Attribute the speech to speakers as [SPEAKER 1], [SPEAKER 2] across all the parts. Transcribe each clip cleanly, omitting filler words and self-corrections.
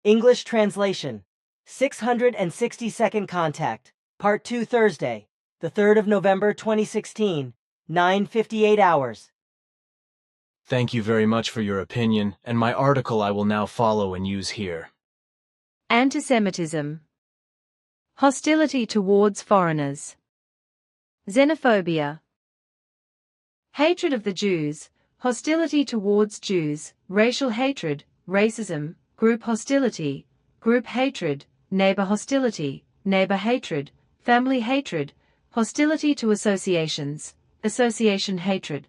[SPEAKER 1] English translation. 662nd Contact. Part 2 Thursday, the 3rd of November 2016, 9:58 hours.
[SPEAKER 2] Thank you very much for your opinion, and my article I will now follow and use here.
[SPEAKER 3] Antisemitism. Hostility towards foreigners. Xenophobia. Hatred of the Jews, hostility towards Jews, racial hatred, racism, group hostility, group hatred, neighbor hostility, neighbor hatred, family hatred, hostility to associations, association hatred.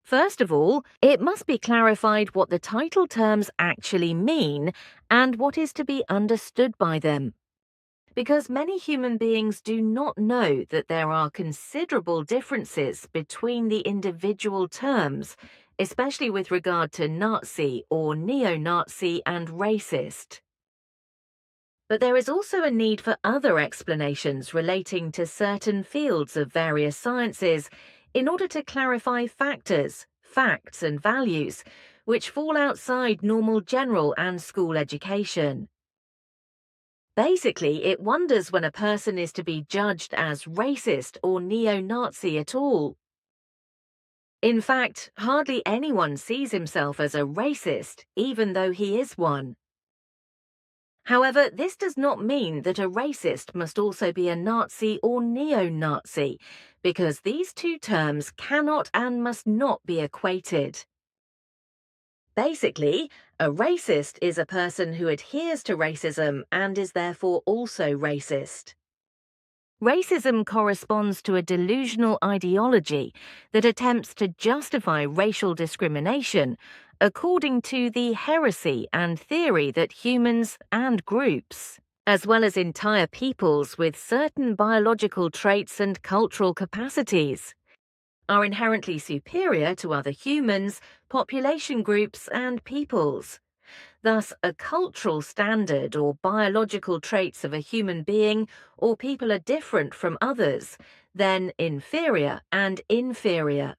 [SPEAKER 4] First of all, it must be clarified what the title terms actually mean and what is to be understood by them. Because many human beings do not know that there are considerable differences between the individual terms, especially with regard to Nazi or neo-Nazi and racist. But there is also a need for other explanations relating to certain fields of various sciences in order to clarify factors, facts, and values which fall outside normal general and school education. Basically, it wonders when a person is to be judged as racist or neo-Nazi at all. In fact, hardly anyone sees himself as a racist, even though he is one. However, this does not mean that a racist must also be a Nazi or neo-Nazi, because these two terms cannot and must not be equated. Basically, a racist is a person who adheres to racism and is therefore also racist. Racism corresponds to a delusional ideology that attempts to justify racial discrimination according to the heresy and theory that humans and groups, as well as entire peoples with certain biological traits and cultural capacities, are inherently superior to other humans, population groups, and peoples. Thus, a cultural standard or biological traits of a human being or people are different from others, then inferior and inferior.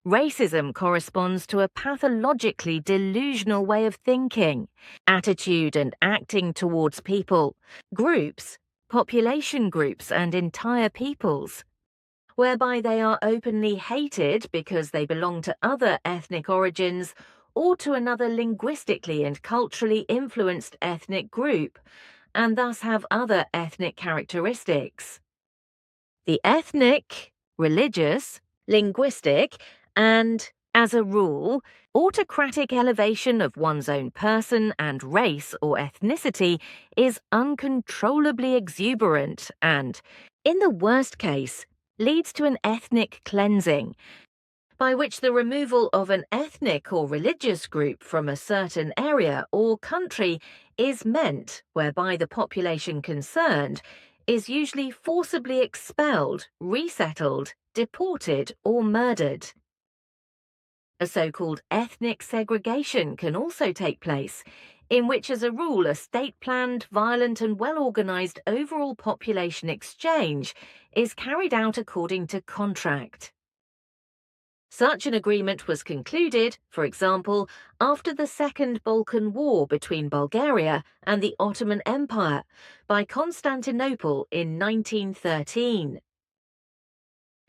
[SPEAKER 4] Racism corresponds to a pathologically delusional way of thinking, attitude and acting towards people, groups, population groups, and entire peoples, whereby they are openly hated because they belong to other ethnic origins or to another linguistically and culturally influenced ethnic group, and thus have other ethnic characteristics. The ethnic, religious, linguistic, and, as a rule, autocratic elevation of one's own person and race or ethnicity is uncontrollably exuberant and, in the worst case, leads to an ethnic cleansing, by which the removal of an ethnic or religious group from a certain area or country is meant, whereby the population concerned is usually forcibly expelled, resettled, deported, or murdered. A so-called ethnic segregation can also take place, in which as a rule a state-planned, violent and well-organized overall population exchange is carried out according to contract. Such an agreement was concluded, for example, after the Second Balkan War between Bulgaria and the Ottoman Empire by Constantinople in 1913.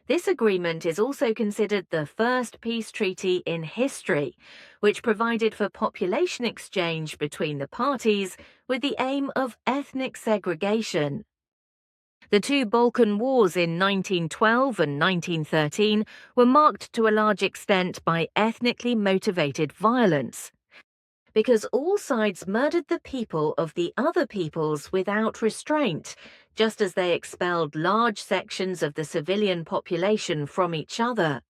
[SPEAKER 4] This agreement is also considered the first peace treaty in history, which provided for population exchange between the parties with the aim of ethnic segregation. The two Balkan Wars in 1912 and 1913 were marked to a large extent by ethnically motivated violence, because all sides murdered the people of the other peoples without restraint, just as they expelled large sections of the civilian population from each other.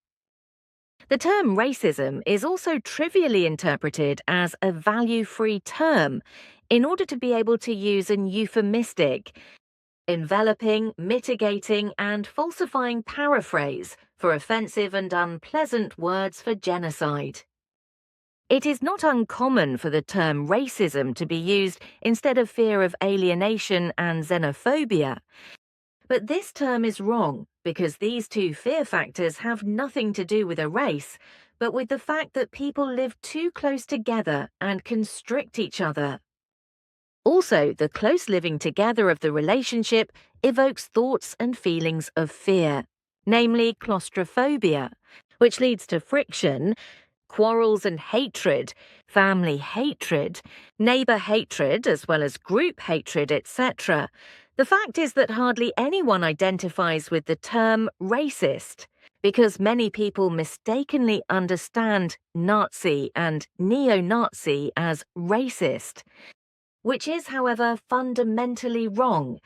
[SPEAKER 4] The term racism is also trivially interpreted as a value-free term in order to be able to use an euphemistic, enveloping, mitigating, and falsifying paraphrase for offensive and unpleasant words for genocide. It is not uncommon for the term racism to be used instead of fear of alienation and xenophobia. But this term is wrong because these two fear factors have nothing to do with a race, but with the fact that people live too close together and constrict each other. Also, the close living together of the relationship evokes thoughts and feelings of fear, namely claustrophobia, which leads to friction, quarrels and hatred, family hatred, neighbour hatred, as well as group hatred, etc. The fact is that hardly anyone identifies with the term racist, because many people mistakenly understand Nazi and neo-Nazi as racist, which is, however, fundamentally wrong.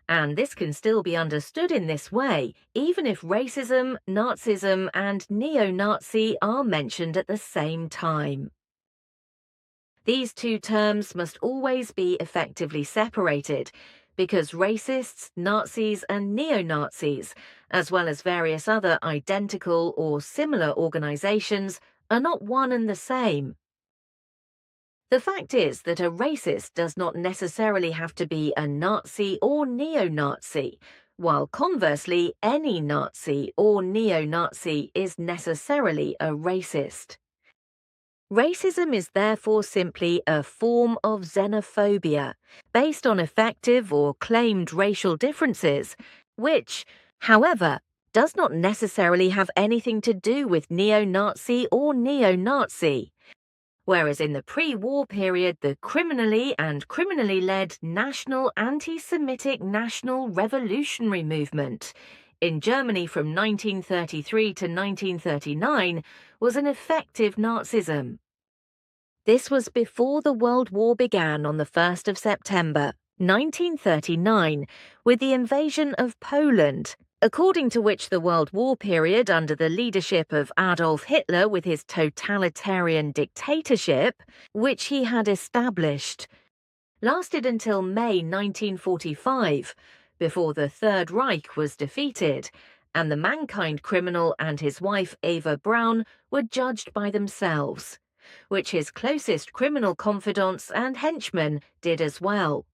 [SPEAKER 4] And this can still be understood in this way, even if racism, Nazism, and neo-Nazi are mentioned at the same time. These two terms must always be effectively separated, because racists, Nazis, and neo-Nazis, as well as various other identical or similar organizations, are not one and the same. The fact is that a racist does not necessarily have to be a Nazi or neo-Nazi, while conversely, any Nazi or neo-Nazi is necessarily a racist. Racism is therefore simply a form of xenophobia, based on effective or claimed racial differences, which, however, does not necessarily have anything to do with neo-Nazi or neo-Nazi. Whereas in the pre-war period, the criminally led National Anti-Semitic National Revolutionary Movement in Germany from 1933 to 1939 was an effective Nazism. This was before the World War began on the 1st of September, 1939, with the invasion of Poland, according to which the World War period under the leadership of Adolf Hitler with his totalitarian dictatorship, which he had established, lasted until May 1945, before the Third Reich was defeated, and the Mankind criminal and his wife Eva Braun were judged by themselves, which his closest criminal confidants and henchmen did as well.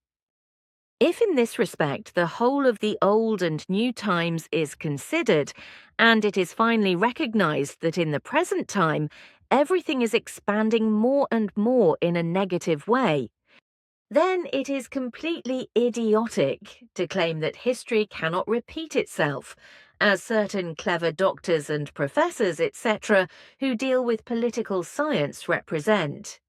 [SPEAKER 4] If in this respect the whole of the old and new times is considered, and it is finally recognized that in the present time everything is expanding more and more in a negative way, then it is completely idiotic to claim that history cannot repeat itself, as certain clever doctors and professors, etc., who deal with political science represent.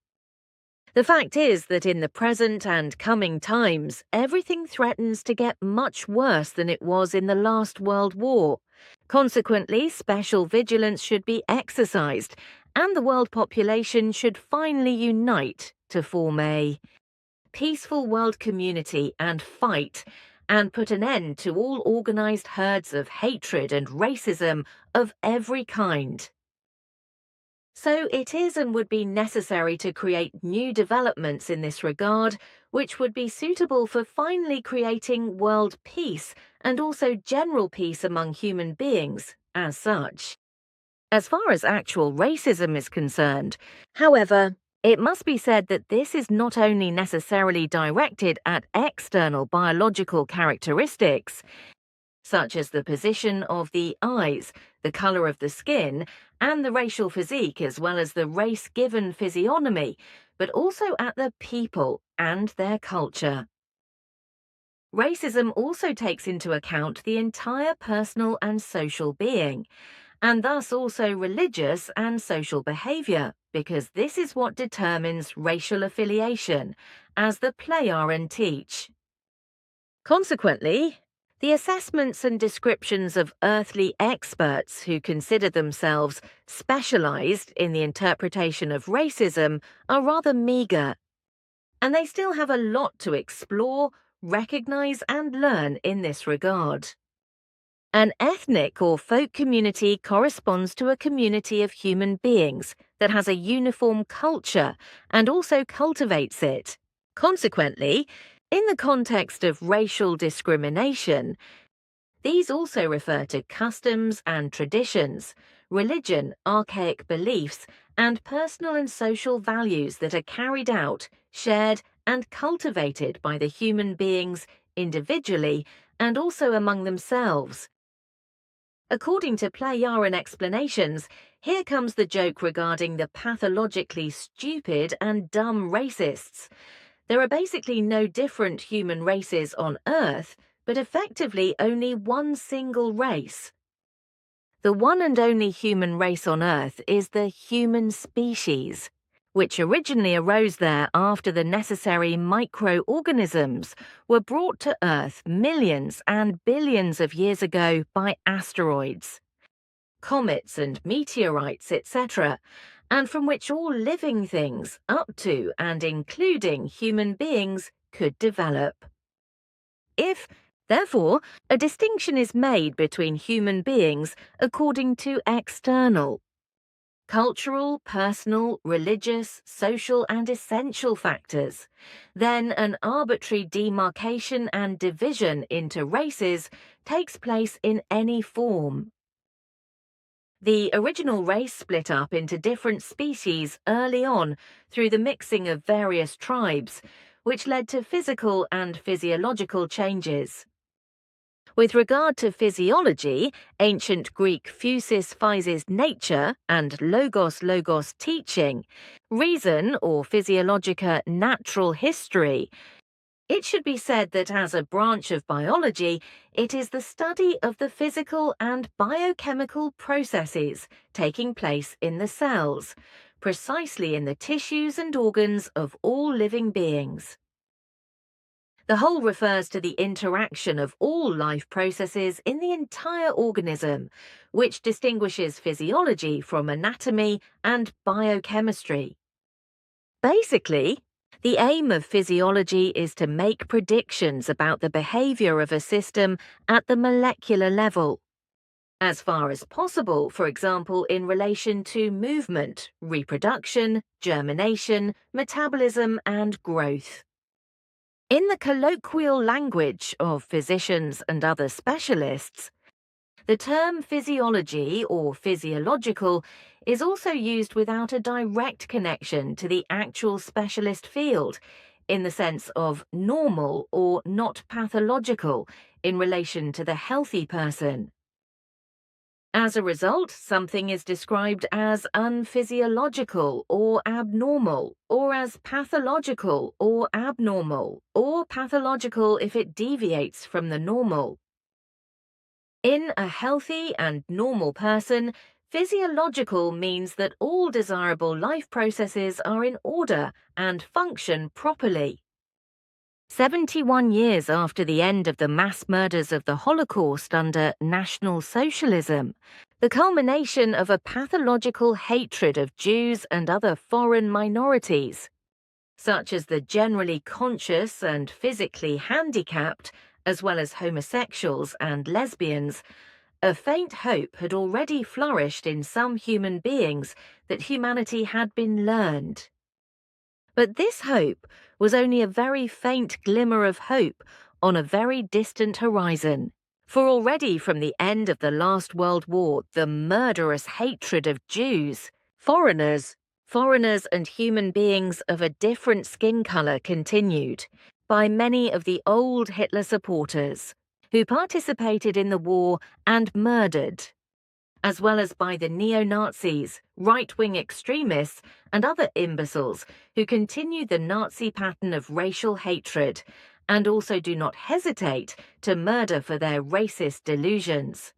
[SPEAKER 4] The fact is that in the present and coming times, everything threatens to get much worse than it was in the last World War. Consequently, special vigilance should be exercised, and the world population should finally unite to form a peaceful world community and fight, and put an end to all organized herds of hatred and racism of every kind. So it is and would be necessary to create new developments in this regard, which would be suitable for finally creating world peace and also general peace among human beings as such. As far as actual racism is concerned, however, it must be said that this is not only necessarily directed at external biological characteristics, such as the position of the eyes, the colour of the skin, and the racial physique, as well as the race-given physiognomy, but also at the people and their culture. Racism also takes into account the entire personal and social being, and thus also religious and social behaviour, because this is what determines racial affiliation, as the Plejaren teach. Consequently, the assessments and descriptions of earthly experts who consider themselves specialized in the interpretation of racism are rather meager, and they still have a lot to explore, recognize, and learn in this regard. An ethnic or folk community corresponds to a community of human beings that has a uniform culture and also cultivates it. Consequently, in the context of racial discrimination, these also refer to customs and traditions, religion, archaic beliefs, and personal and social values that are carried out, shared, and cultivated by the human beings individually and also among themselves. According to Playaran explanations, here comes the joke regarding the pathologically stupid and dumb racists. There are basically no different human races on Earth, but effectively only one single race. The one and only human race on Earth is the human species, which originally arose there after the necessary microorganisms were brought to Earth millions and billions of years ago by asteroids, comets and meteorites, etc., and from which all living things, up to and including human beings, could develop. If, therefore, a distinction is made between human beings according to external, cultural, personal, religious, social, and essential factors, then an arbitrary demarcation and division into races takes place in any form. The original race split up into different species early on through the mixing of various tribes, which led to physical and physiological changes. With regard to physiology, ancient Greek physis physis nature and logos teaching, reason or physiologica natural history, it should be said that as a branch of biology, it is the study of the physical and biochemical processes taking place in the cells, precisely in the tissues and organs of all living beings. The whole refers to the interaction of all life processes in the entire organism, which distinguishes physiology from anatomy and biochemistry. Basically, the aim of physiology is to make predictions about the behavior of a system at the molecular level, as far as possible, for example, in relation to movement, reproduction, germination, metabolism, and growth. In the colloquial language of physicians and other specialists, the term physiology or physiological is also used without a direct connection to the actual specialist field, in the sense of normal or not pathological in relation to the healthy person. As a result, something is described as unphysiological or abnormal, or as pathological or abnormal, or pathological if it deviates from the normal. In a healthy and normal person, physiological means that all desirable life processes are in order and function properly. 71 years after the end of the mass murders of the Holocaust under National Socialism, the culmination of a pathological hatred of Jews and other foreign minorities, such as the generally conscious and physically handicapped, as well as homosexuals and lesbians, a faint hope had already flourished in some human beings that humanity had been learned. But this hope was only a very faint glimmer of hope on a very distant horizon, for already from the end of the last World War, the murderous hatred of Jews, foreigners and human beings of a different skin color continued by many of the old Hitler supporters who participated in the war and murdered, as well as by the neo-Nazis, right-wing extremists, and other imbeciles who continue the Nazi pattern of racial hatred and also do not hesitate to murder for their racist delusions.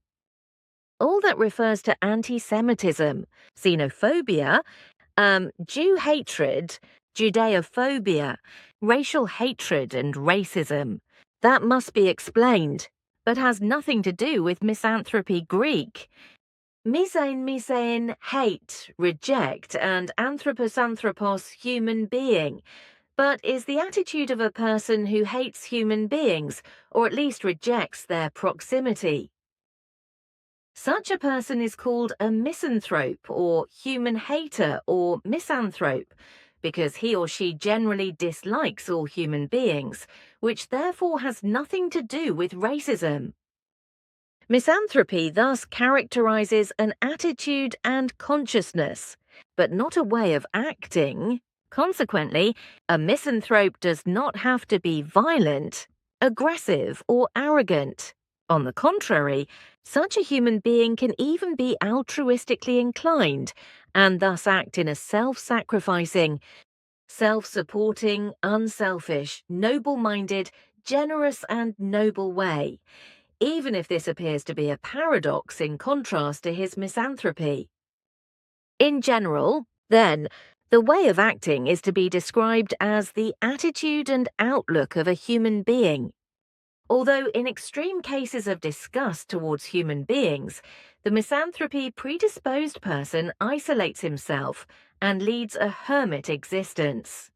[SPEAKER 4] All that refers to anti-Semitism, xenophobia, Jew hatred, Judeophobia, racial hatred and racism, that must be explained, but has nothing to do with misanthropy Greek. Misein, hate, reject, and anthropos, human being, but is the attitude of a person who hates human beings, or at least rejects their proximity. Such a person is called a misanthrope, or human hater, or misanthrope, because he or she generally dislikes all human beings, which therefore has nothing to do with racism. Misanthropy thus characterizes an attitude and consciousness, but not a way of acting. Consequently, a misanthrope does not have to be violent, aggressive, or arrogant. On the contrary, Such a human being can even be altruistically inclined and thus act in a self-sacrificing, self-supporting, unselfish, noble-minded, generous and noble way, even if this appears to be a paradox in contrast to his misanthropy. In general, then, the way of acting is to be described as the attitude and outlook of a human being. Although in extreme cases of disgust towards human beings, the misanthropy predisposed person isolates himself and leads a hermit existence.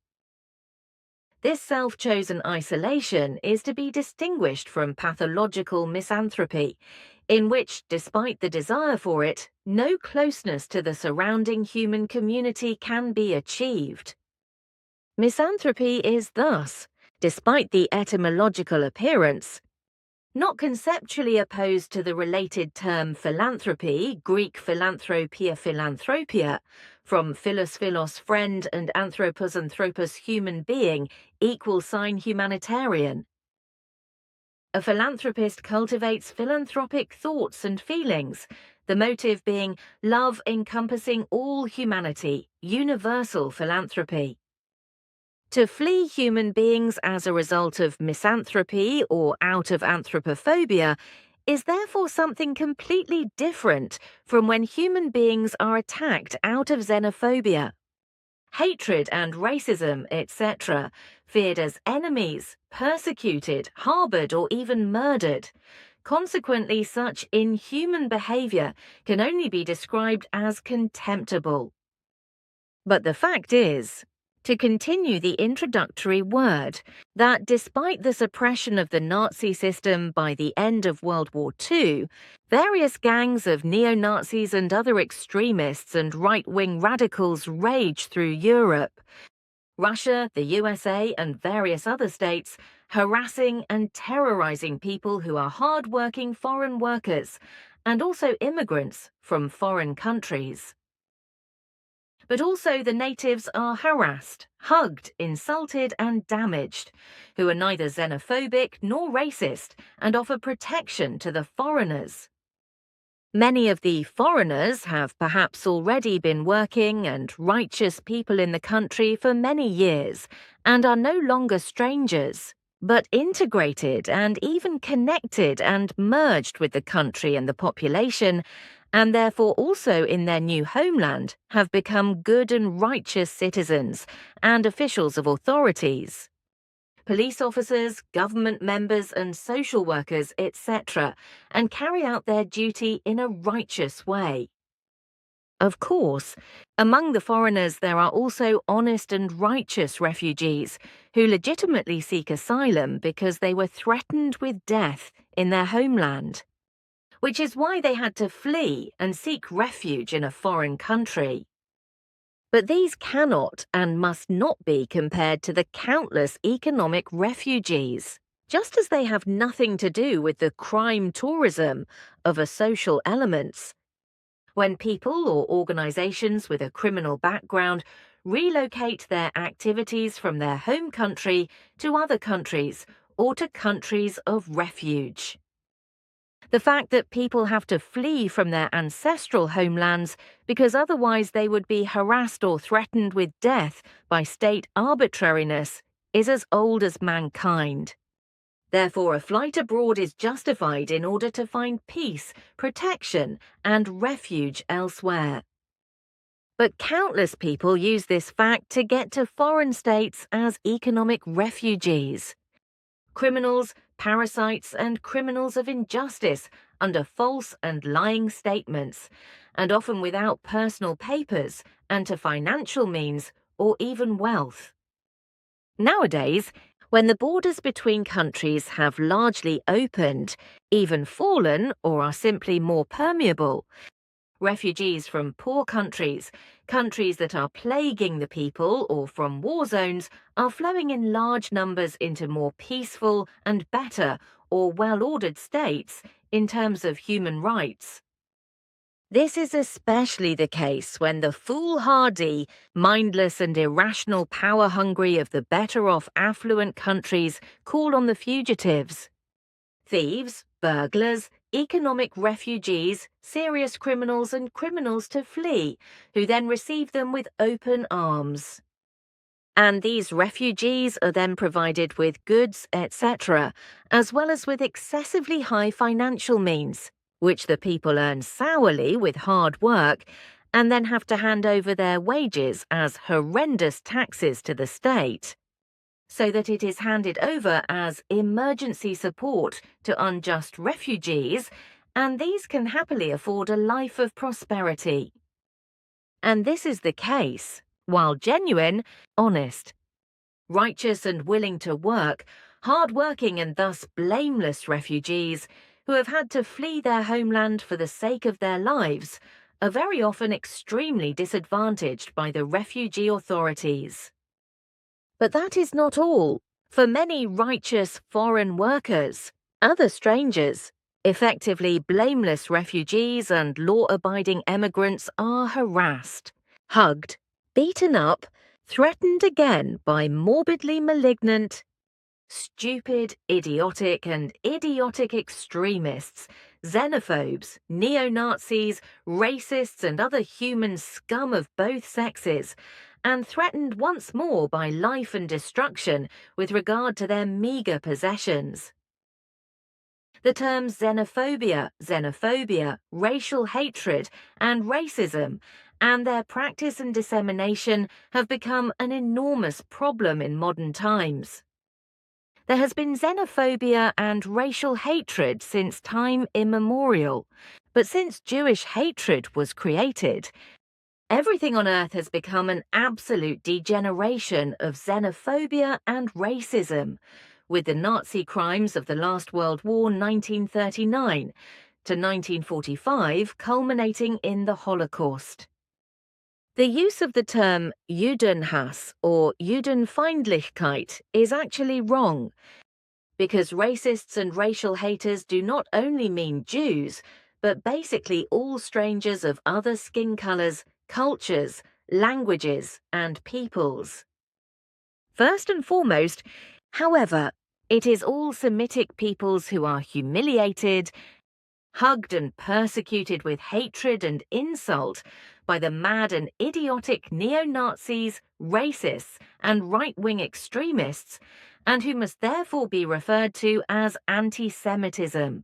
[SPEAKER 4] This self-chosen isolation is to be distinguished from pathological misanthropy, in which, despite the desire for it, no closeness to the surrounding human community can be achieved. Misanthropy is thus, despite the etymological appearance, not conceptually opposed to the related term philanthropy, Greek philanthropia philanthropia, from philos philos friend and anthropos anthropos human being, = humanitarian. A philanthropist cultivates philanthropic thoughts and feelings, the motive being love encompassing all humanity, universal philanthropy. To flee human beings as a result of misanthropy or out of anthropophobia is therefore something completely different from when human beings are attacked out of xenophobia. Hatred and racism, etc., feared as enemies, persecuted, harbored, or even murdered. Consequently, such inhuman behavior can only be described as contemptible. But the fact is, to continue the introductory word, that despite the suppression of the Nazi system by the end of World War II, various gangs of neo-Nazis and other extremists and right-wing radicals raged through Europe. Russia, the USA, and various other states harassing and terrorizing people who are hard-working foreign workers, and also immigrants from foreign countries. But also the natives are harassed, hugged, insulted and damaged, who are neither xenophobic nor racist and offer protection to the foreigners. Many of the foreigners have perhaps already been working and righteous people in the country for many years and are no longer strangers, but integrated and even connected and merged with the country and the population, and therefore also in their new homeland have become good and righteous citizens and officials of authorities. Police officers, government members and social workers, etc., and carry out their duty in a righteous way. Of course, among the foreigners there are also honest and righteous refugees who legitimately seek asylum because they were threatened with death in their homeland, which is why they had to flee and seek refuge in a foreign country. But these cannot and must not be compared to the countless economic refugees, just as they have nothing to do with the crime tourism of a social elements. When people or organizations with a criminal background relocate their activities from their home country to other countries or to countries of refuge. The fact that people have to flee from their ancestral homelands because otherwise they would be harassed or threatened with death by state arbitrariness is as old as mankind. Therefore, a flight abroad is justified in order to find peace, protection, and refuge elsewhere. But countless people use this fact to get to foreign states as economic refugees. Criminals, parasites, and criminals of injustice under false and lying statements, and often without personal papers and to financial means or even wealth. Nowadays, when the borders between countries have largely opened, even fallen, or are simply more permeable, refugees from poor countries, countries that are plaguing the people, or from war zones, are flowing in large numbers into more peaceful and better or well-ordered states in terms of human rights. This is especially the case when the foolhardy, mindless and irrational power-hungry of the better-off affluent countries call on the fugitives. Thieves, burglars, economic refugees, serious criminals, and criminals to flee, who then receive them with open arms. And these refugees are then provided with goods, etc., as well as with excessively high financial means, which the people earn sourly with hard work, and then have to hand over their wages as horrendous taxes to the state, so that it is handed over as emergency support to unjust refugees, and these can happily afford a life of prosperity. And this is the case, while genuine, honest, righteous and willing to work, hard-working and thus blameless refugees who have had to flee their homeland for the sake of their lives are very often extremely disadvantaged by the refugee authorities. But that is not all. For many righteous foreign workers, other strangers, effectively blameless refugees and law-abiding emigrants are harassed, hugged, beaten up, threatened again by morbidly malignant, stupid, idiotic extremists, xenophobes, neo-Nazis, racists and other human scum of both sexes, and threatened once more by life and destruction with regard to their meagre possessions. The terms xenophobia, racial hatred, and racism, and their practice and dissemination have become an enormous problem in modern times. There has been xenophobia and racial hatred since time immemorial, but since Jewish hatred was created, everything on earth has become an absolute degeneration of xenophobia and racism, with the Nazi crimes of the last World War 1939 to 1945 culminating in the Holocaust. The use of the term Judenhass or Judenfeindlichkeit is actually wrong, because racists and racial haters do not only mean Jews, but basically all strangers of other skin colors, cultures, languages, and peoples. First and foremost, however, it is all Semitic peoples who are humiliated, hugged and persecuted with hatred and insult by the mad and idiotic neo-Nazis, racists, and right-wing extremists, and who must therefore be referred to as anti-Semitism.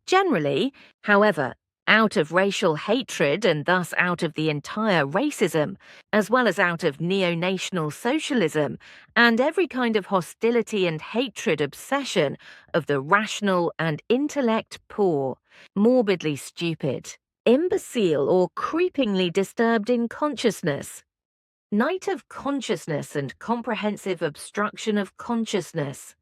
[SPEAKER 4] Generally, however, out of racial hatred and thus out of the entire racism, as well as out of neo-national socialism and every kind of hostility and hatred obsession of the rational and intellect poor, morbidly stupid, imbecile or creepingly disturbed in consciousness, night of consciousness and comprehensive obstruction of consciousness,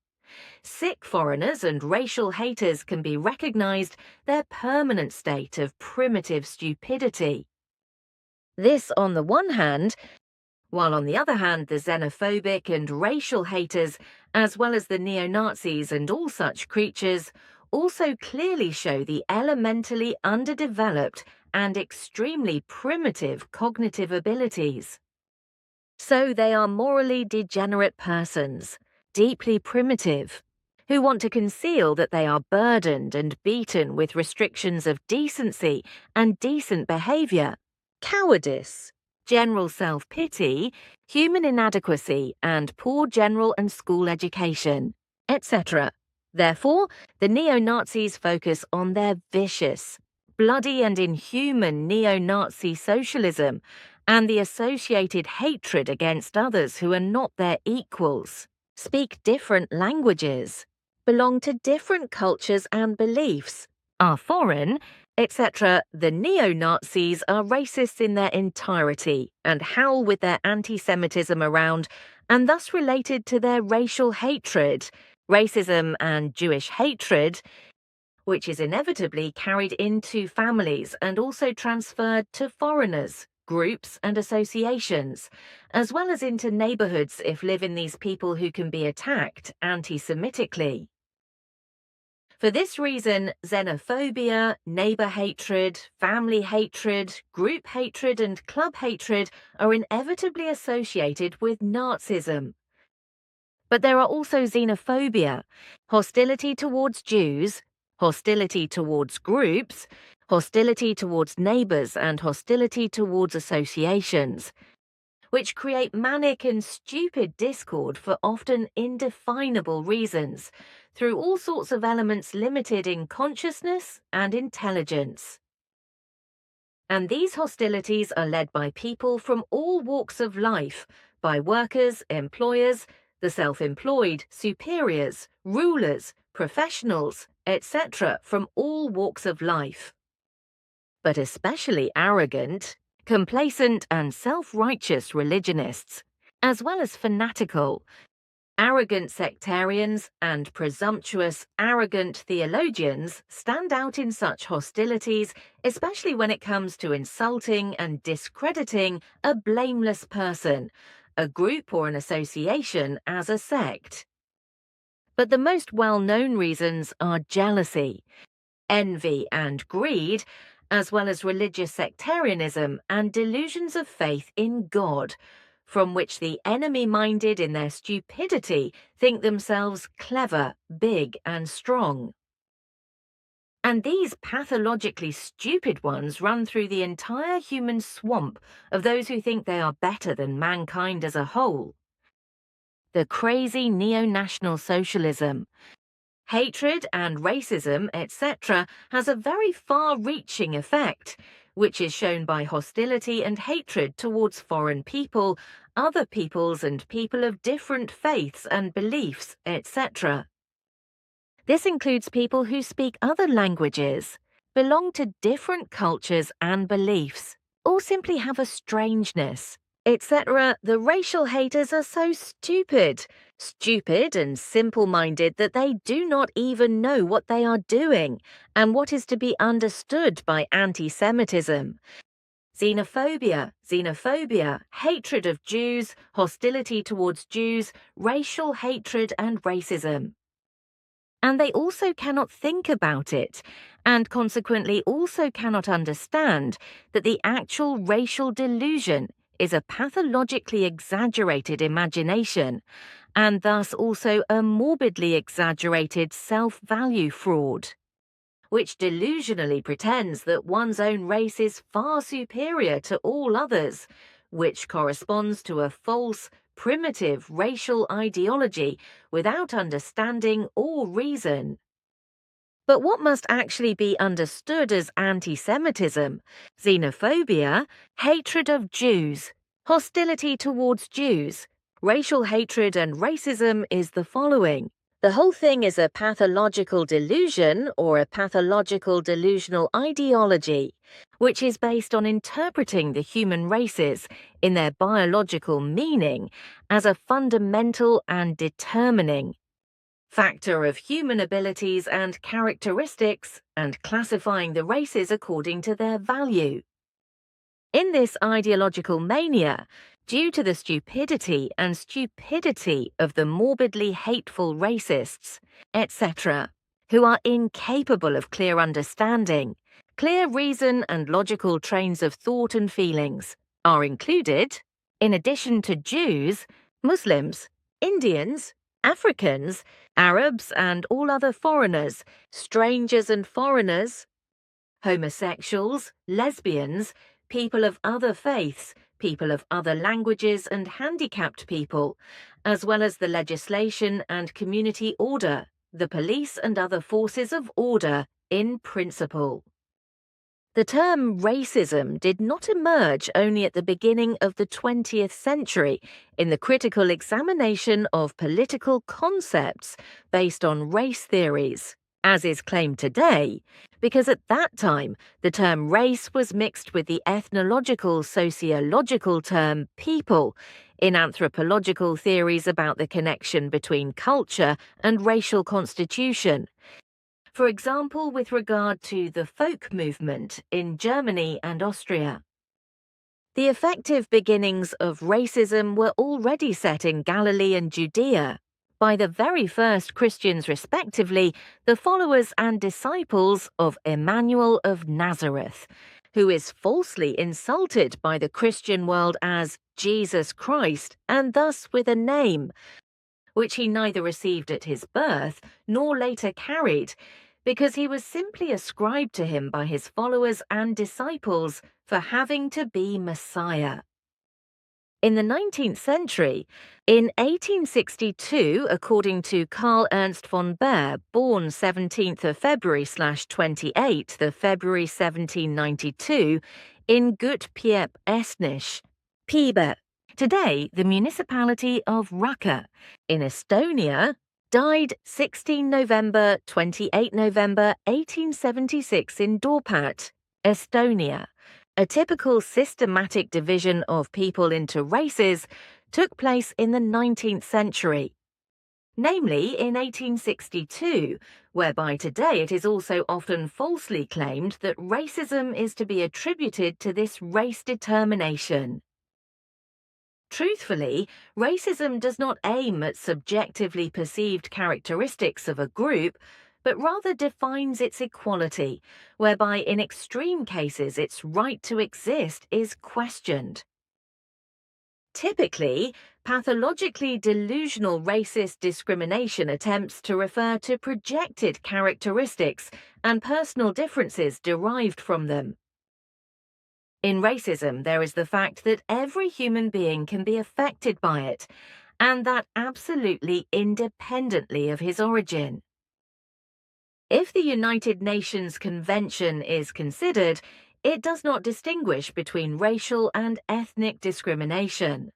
[SPEAKER 4] sick foreigners and racial haters can be recognized their permanent state of primitive stupidity. This on the one hand, while on the other hand the xenophobic and racial haters, as well as the neo-Nazis and all such creatures, also clearly show the elementally underdeveloped and extremely primitive cognitive abilities. So they are morally degenerate persons, deeply primitive, who want to conceal that they are burdened and beaten with restrictions of decency and decent behavior, cowardice, general self-pity, human inadequacy, and poor general and school education, etc. Therefore, the neo-Nazis focus on their vicious, bloody and inhuman neo-Nazi socialism and the associated hatred against others who are not their equals, speak different languages, belong to different cultures and beliefs, are foreign, etc. The neo-Nazis are racists in their entirety and howl with their anti-Semitism around, and thus related to their racial hatred, racism and Jewish hatred, which is inevitably carried into families and also transferred to foreigners, groups and associations, as well as into neighborhoods if live in these people who can be attacked anti-Semitically. For this reason, xenophobia, neighbor hatred, family hatred, group hatred, and club hatred are inevitably associated with Nazism. But there are also xenophobia, hostility towards Jews, hostility towards groups, hostility towards neighbours, and hostility towards associations, which create manic and stupid discord for often indefinable reasons, through all sorts of elements limited in consciousness and intelligence. And these hostilities are led by people from all walks of life, by workers, employers, the self-employed, superiors, rulers, professionals, etc., from all walks of life. But especially arrogant, complacent and self-righteous religionists, as well as fanatical, arrogant sectarians and presumptuous, arrogant theologians stand out in such hostilities, especially when it comes to insulting and discrediting a blameless person, a group or an association as a sect. But the most well-known reasons are jealousy, envy and greed, as well as religious sectarianism and delusions of faith in God, from which the enemy-minded in their stupidity think themselves clever, big and strong. And these pathologically stupid ones run through the entire human swamp of those who think they are better than mankind as a whole. The crazy neo-national socialism, hatred and racism, etc., has a very far-reaching effect, which is shown by hostility and hatred towards foreign people, other peoples and people of different faiths and beliefs, etc. This includes people who speak other languages, belong to different cultures and beliefs, or simply have a strangeness, etc. The racial haters are so stupid and simple-minded that they do not even know what they are doing and what is to be understood by anti-Semitism. Xenophobia, hatred of Jews, hostility towards Jews, racial hatred and racism. And they also cannot think about it, and consequently also cannot understand that the actual racial delusion is a pathologically exaggerated imagination, and thus also a morbidly exaggerated self-value fraud, which delusionally pretends that one's own race is far superior to all others, which corresponds to a false, primitive racial ideology without understanding or reason. But what must actually be understood as anti-Semitism, xenophobia, hatred of Jews, hostility towards Jews, racial hatred and racism is the following. The whole thing is a pathological delusion or a pathological delusional ideology, which is based on interpreting the human races in their biological meaning as a fundamental and determining factor of human abilities and characteristics, and classifying the races according to their value. In this ideological mania, due to the stupidity of the morbidly hateful racists, etc., who are incapable of clear understanding, clear reason and logical trains of thought and feelings are included, in addition to Jews, Muslims, Indians, Africans, Arabs and all other foreigners, strangers and foreigners, homosexuals, lesbians, people of other faiths, people of other languages and handicapped people, as well as the legislation and community order, the police and other forces of order in principle. The term racism did not emerge only at the beginning of the 20th century in the critical examination of political concepts based on race theories, as is claimed today, because at that time the term race was mixed with the ethnological sociological term people in anthropological theories about the connection between culture and racial constitution. For example, with regard to the folk movement in Germany and Austria. The effective beginnings of racism were already set in Galilee and Judea by the very first Christians respectively, the followers and disciples of Emmanuel of Nazareth, who is falsely insulted by the Christian world as Jesus Christ, and thus with a name, which he neither received at his birth nor later carried, because he was simply ascribed to him by his followers and disciples for having to be Messiah. In the 19th century, in 1862, according to Karl Ernst von Baer, born 17th of February/28th of February 1792, in Gut-Piep Estnish, Piebe, today the municipality of Raka, in Estonia, died 16 November, 28 November 1876 in Dorpat, Estonia. A typical systematic division of people into races took place in the 19th century, namely in 1862, whereby today it is also often falsely claimed that racism is to be attributed to this race determination. Truthfully, racism does not aim at subjectively perceived characteristics of a group, but rather defines its equality, whereby in extreme cases its right to exist is questioned. Typically, pathologically delusional racist discrimination attempts to refer to projected characteristics and personal differences derived from them. In racism, there is the fact that every human being can be affected by it, and that absolutely independently of his origin. If the United Nations Convention is considered, it does not distinguish between racial and ethnic discrimination.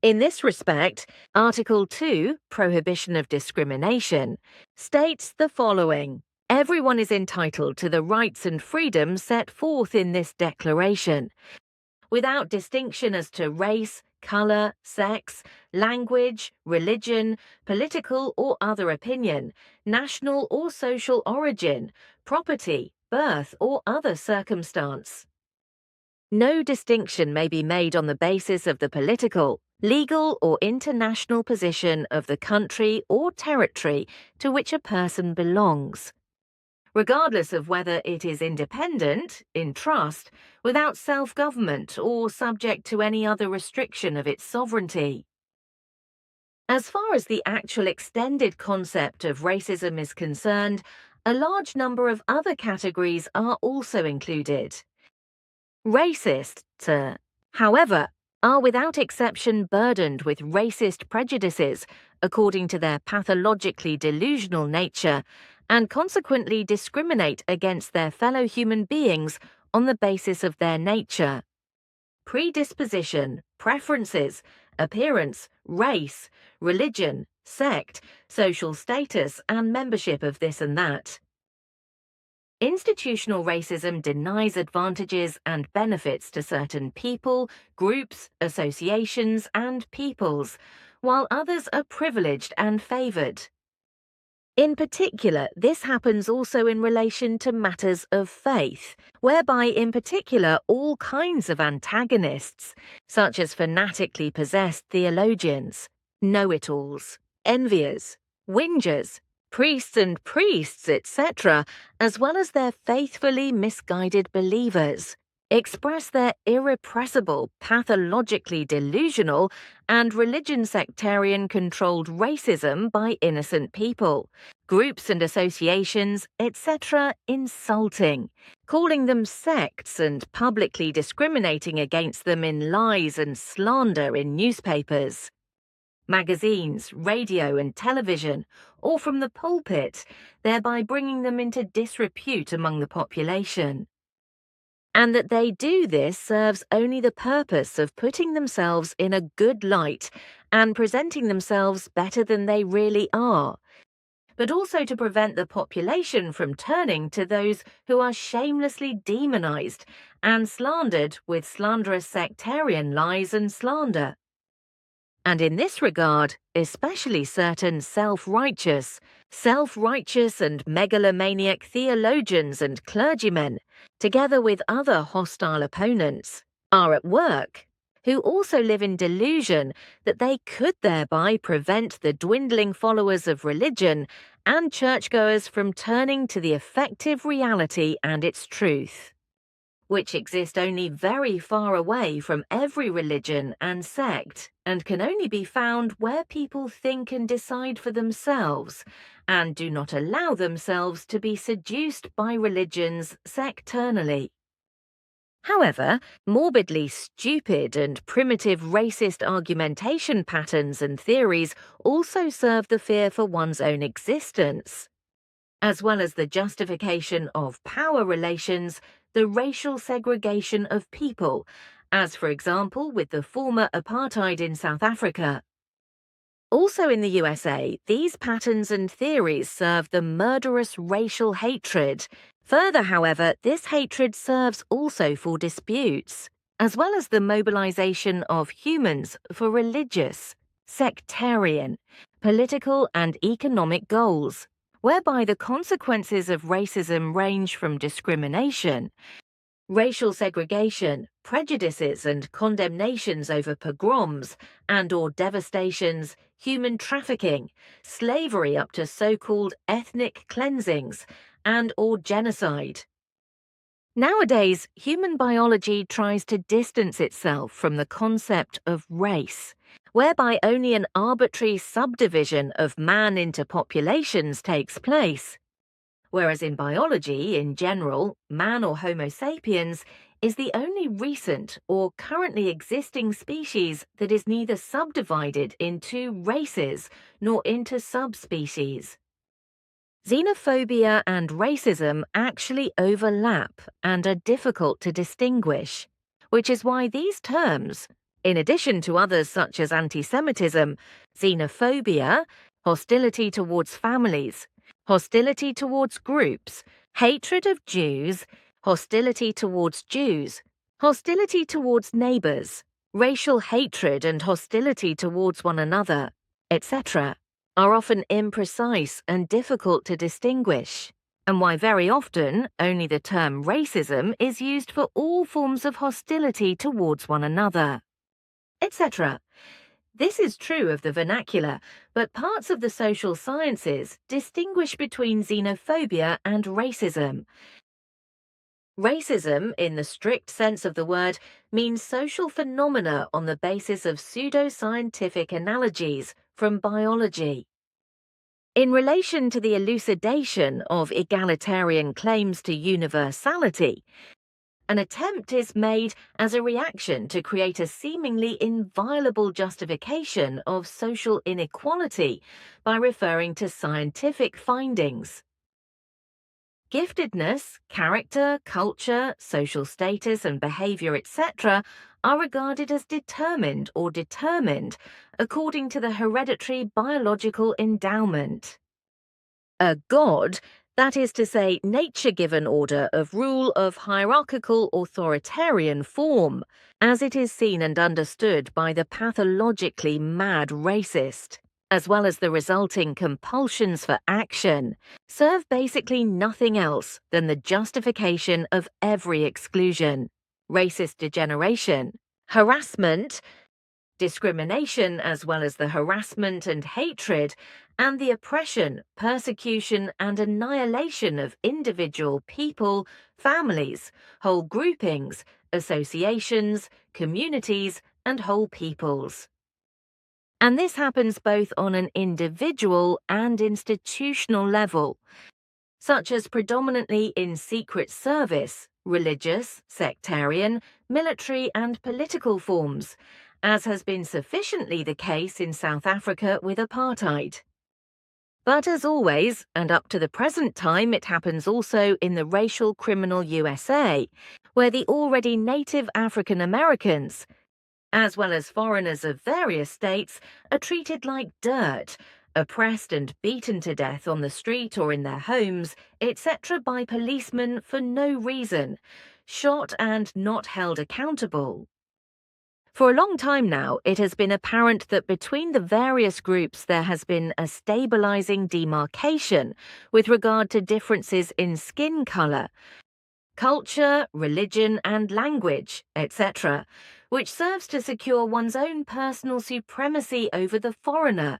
[SPEAKER 4] In this respect, Article 2, Prohibition of Discrimination, states the following: everyone is entitled to the rights and freedoms set forth in this declaration, without distinction as to race, color, sex, language, religion, political or other opinion, national or social origin, property, birth, or other circumstance. No distinction may be made on the basis of the political, legal, or international position of the country or territory to which a person belongs, regardless of whether it is independent, in trust, without self-government, or subject to any other restriction of its sovereignty. As far as the actual extended concept of racism is concerned, a large number of other categories are also included. Racists, however, are without exception burdened with racist prejudices according to their pathologically delusional nature, and consequently discriminate against their fellow human beings on the basis of their nature, predisposition, preferences, appearance, race, religion, sect, social status, and membership of this and that. Institutional racism denies advantages and benefits to certain people, groups, associations, and peoples, while others are privileged and favored. In particular, this happens also in relation to matters of faith, whereby in particular all kinds of antagonists, such as fanatically possessed theologians, know-it-alls, enviers, whingers, priests, etc., as well as their faithfully misguided believers, express their irrepressible, pathologically delusional, and religion-sectarian-controlled racism by innocent people, groups and associations, etc., insulting, calling them sects and publicly discriminating against them in lies and slander in newspapers, magazines, radio and television, or from the pulpit, thereby bringing them into disrepute among the population. And that they do this serves only the purpose of putting themselves in a good light and presenting themselves better than they really are, but also to prevent the population from turning to those who are shamelessly demonized and slandered with slanderous sectarian lies and slander. And in this regard, especially certain self-righteous and megalomaniac theologians and clergymen, together with other hostile opponents, are at work, who also live in delusion that they could thereby prevent the dwindling followers of religion and churchgoers from turning to the effective reality and its truth. which exist only very far away from every religion and sect, and can only be found where people think and decide for themselves, and do not allow themselves to be seduced by religions sectarianly. However, morbidly stupid and primitive racist argumentation patterns and theories also serve the fear for one's own existence, as well as the justification of power relations, the racial segregation of people, as for example with the former apartheid in South Africa. Also in the USA, these patterns and theories serve the murderous racial hatred. Further, however, this hatred serves also for disputes, as well as the mobilization of humans for religious, sectarian, political and economic goals, whereby the consequences of racism range from discrimination, racial segregation, prejudices and condemnations over pogroms and/or devastations, human trafficking, slavery up to so-called ethnic cleansings, and/or genocide. Nowadays, human biology tries to distance itself from the concept of race, whereby only an arbitrary subdivision of man into populations takes place. Whereas in biology, in general, man or Homo sapiens is the only recent or currently existing species that is neither subdivided into races nor into subspecies. Xenophobia and racism actually overlap and are difficult to distinguish, which is why these terms, in addition to others such as anti-Semitism, xenophobia, hostility towards families, hostility towards groups, hatred of Jews, hostility towards Jews, hostility towards neighbors, racial hatred and hostility towards one another, etc., are often imprecise and difficult to distinguish, and why very often only the term racism is used for all forms of hostility towards one another, etc. This is true of the vernacular, but parts of the social sciences distinguish between xenophobia and racism. Racism, in the strict sense of the word, means social phenomena on the basis of pseudoscientific analogies from biology. In relation to the elucidation of egalitarian claims to universality, an attempt is made as a reaction to create a seemingly inviolable justification of social inequality by referring to scientific findings. Giftedness, character, culture, social status and behavior, etc., are regarded as determined or determined according to the hereditary biological endowment. A god, that is to say, nature-given order of rule of hierarchical authoritarian form, as it is seen and understood by the pathologically mad racist, as well as the resulting compulsions for action, serve basically nothing else than the justification of every exclusion, racist degeneration, harassment, discrimination as well as the harassment and hatred, and the oppression, persecution and annihilation of individual people, families, whole groupings, associations, communities, and whole peoples. And this happens both on an individual and institutional level, such as predominantly in secret service, religious, sectarian, military and political forms, as has been sufficiently the case in South Africa with apartheid. But as always, and up to the present time, it happens also in the racial criminal USA, where the already native African Americans, as well as foreigners of various states, are treated like dirt, oppressed and beaten to death on the street or in their homes, etc. by policemen for no reason, shot and not held accountable. For a long time now, it has been apparent that between the various groups there has been a stabilizing demarcation with regard to differences in skin color, culture, religion and language, etc., which serves to secure one's own personal supremacy over the foreigner.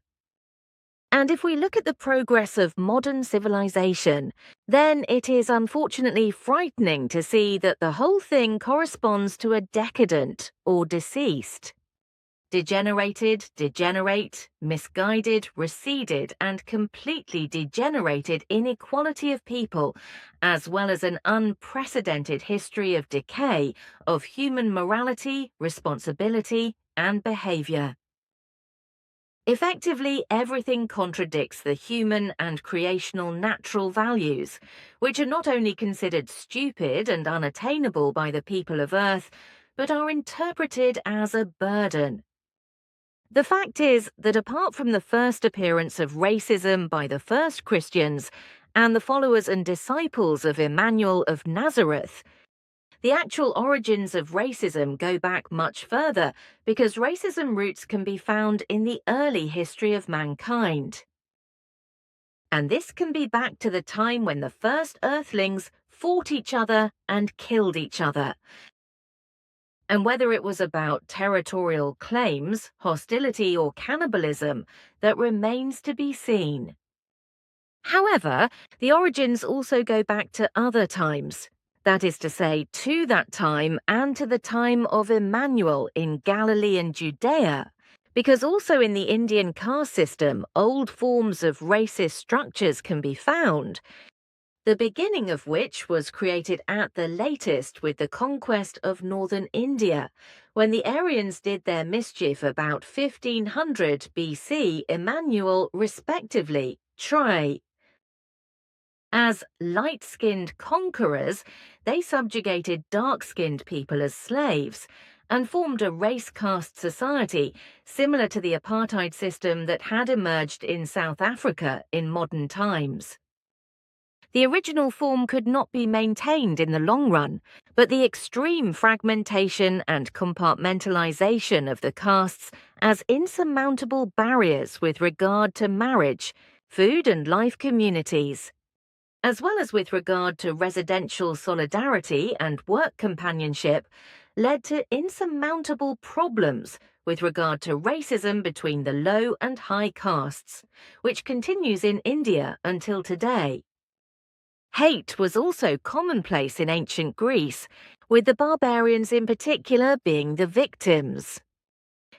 [SPEAKER 4] And if we look at the progress of modern civilization, then it is unfortunately frightening to see that the whole thing corresponds to a decadent or deceased. Degenerated, degenerate, misguided, receded, and completely degenerated inequality of people, as well as an unprecedented history of decay of human morality, responsibility, and behavior. Effectively, everything contradicts the human and creational natural values, which are not only considered stupid and unattainable by the people of Earth, but are interpreted as a burden. The fact is that apart from the first appearance of racism by the first Christians and the followers and disciples of Emmanuel of Nazareth, the actual origins of racism go back much further because racism roots can be found in the early history of mankind. And this can be back to the time when the first earthlings fought each other and killed each other. And whether it was about territorial claims, hostility, or cannibalism, that remains to be seen. However, the origins also go back to other times. That is to say, to that time and to the time of Emmanuel in Galilee and Judea, because also in the Indian caste system, old forms of racist structures can be found, the beginning of which was created at the latest with the conquest of northern India, when the Aryans did their mischief about 1500 BC, Emmanuel respectively, Try. As light-skinned conquerors, they subjugated dark-skinned people as slaves and formed a race-caste society similar to the apartheid system that had emerged in South Africa in modern times. The original form could not be maintained in the long run, but the extreme fragmentation and compartmentalization of the castes as insurmountable barriers with regard to marriage, food and life communities, as well as with regard to residential solidarity and work companionship, led to insurmountable problems with regard to racism between the low and high castes, which continues in India until today. Hate was also commonplace in ancient Greece, with the barbarians in particular being the victims,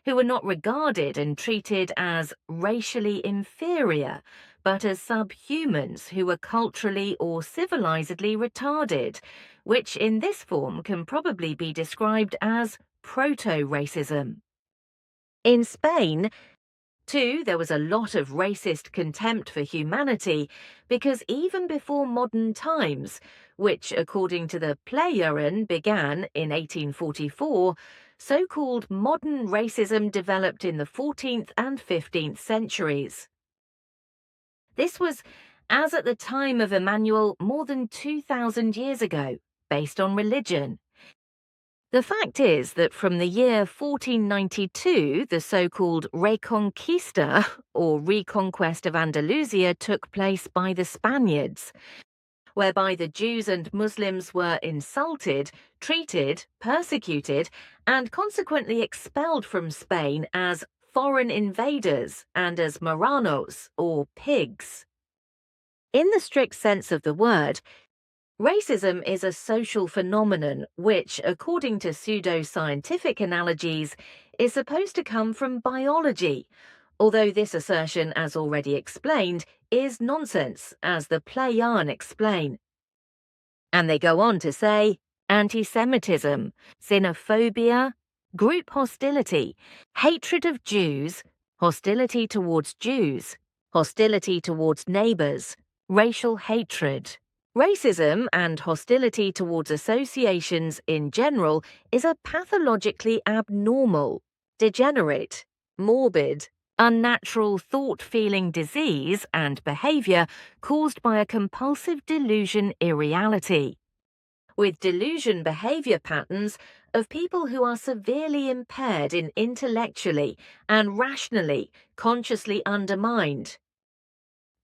[SPEAKER 4] who were not regarded and treated as racially inferior, but as subhumans who were culturally or civilizedly retarded, which in this form can probably be described as proto-racism. In Spain, too, there was a lot of racist contempt for humanity because even before modern times, which according to the Plejaren began in 1844, so-called modern racism developed in the 14th and 15th centuries. This was, as at the time of Emmanuel, more than 2,000 years ago, based on religion. The fact is that from the year 1492, the so-called Reconquista, or reconquest of Andalusia, took place by the Spaniards, whereby the Jews and Muslims were insulted, treated, persecuted, and consequently expelled from Spain as foreign invaders and as marranos, or pigs. In the strict sense of the word, racism is a social phenomenon which, according to pseudo-scientific analogies, is supposed to come from biology, although this assertion, as already explained, is nonsense, as the Plejaren explain. And they go on to say, anti-Semitism, xenophobia, group hostility, hatred of Jews, hostility towards Jews, hostility towards neighbors, racial hatred. Racism and hostility towards associations in general is a pathologically abnormal, degenerate, morbid, unnatural thought-feeling disease and behavior caused by a compulsive delusion irreality, with delusion behavior patterns of people who are severely impaired in intellectually and rationally, consciously undermined.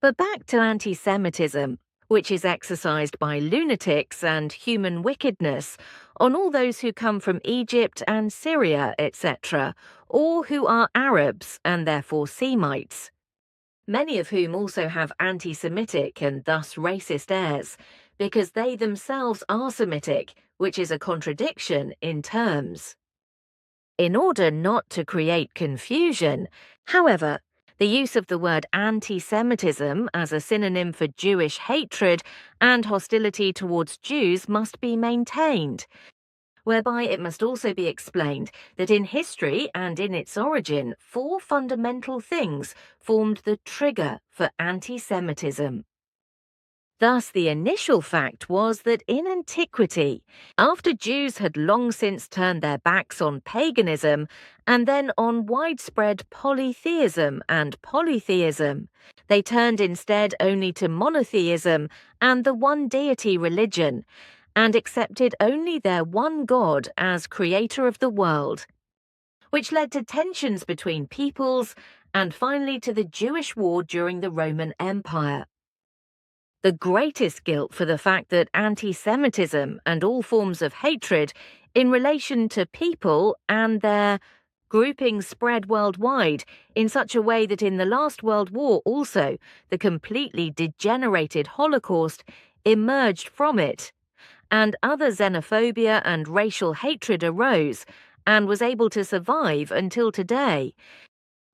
[SPEAKER 4] But back to anti-Semitism, which is exercised by lunatics and human wickedness on all those who come from Egypt and Syria, etc., or who are Arabs and therefore Semites. many of whom also have anti-Semitic and thus racist airs, because they themselves are Semitic, which is a contradiction in terms. In order not to create confusion, however, the use of the word anti-Semitism as a synonym for Jewish hatred and hostility towards Jews must be maintained, whereby it must also be explained that in history and in its origin, 4 fundamental things formed the trigger for anti-Semitism. Thus, the initial fact was that in antiquity, after Jews had long since turned their backs on paganism and then on widespread polytheism and polytheism, they turned instead only to monotheism and the one deity religion, and accepted only their one God as creator of the world, which led to tensions between peoples and finally to the Jewish war during the Roman Empire. The greatest guilt for the fact that anti-Semitism and all forms of hatred in relation to people and their groupings spread worldwide in such a way that in the last World War also the completely degenerated Holocaust emerged from it, and other xenophobia and racial hatred arose and was able to survive until today,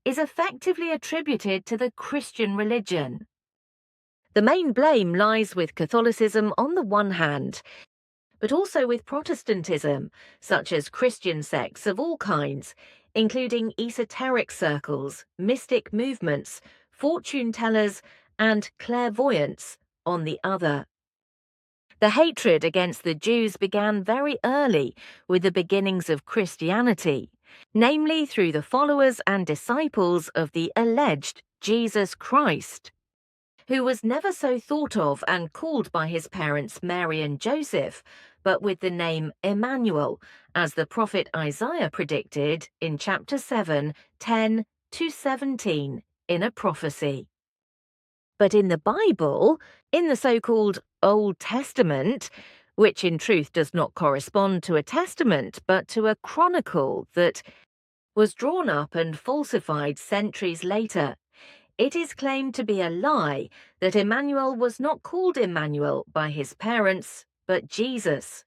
[SPEAKER 4] is effectively attributed to the Christian religion. The main blame lies with Catholicism on the one hand, but also with Protestantism, such as Christian sects of all kinds, including esoteric circles, mystic movements, fortune tellers, and clairvoyants on the other. The hatred against the Jews began very early with the beginnings of Christianity, namely through the followers and disciples of the alleged Jesus Christ, who was never so thought of and called by his parents Mary and Joseph, but with the name Emmanuel, as the prophet Isaiah predicted in chapter 7, 10-17 in a prophecy. But in the Bible, in the so-called Old Testament, which in truth does not correspond to a testament but to a chronicle that was drawn up and falsified centuries later, it is claimed to be a lie that Emmanuel was not called Emmanuel by his parents, but Jesus.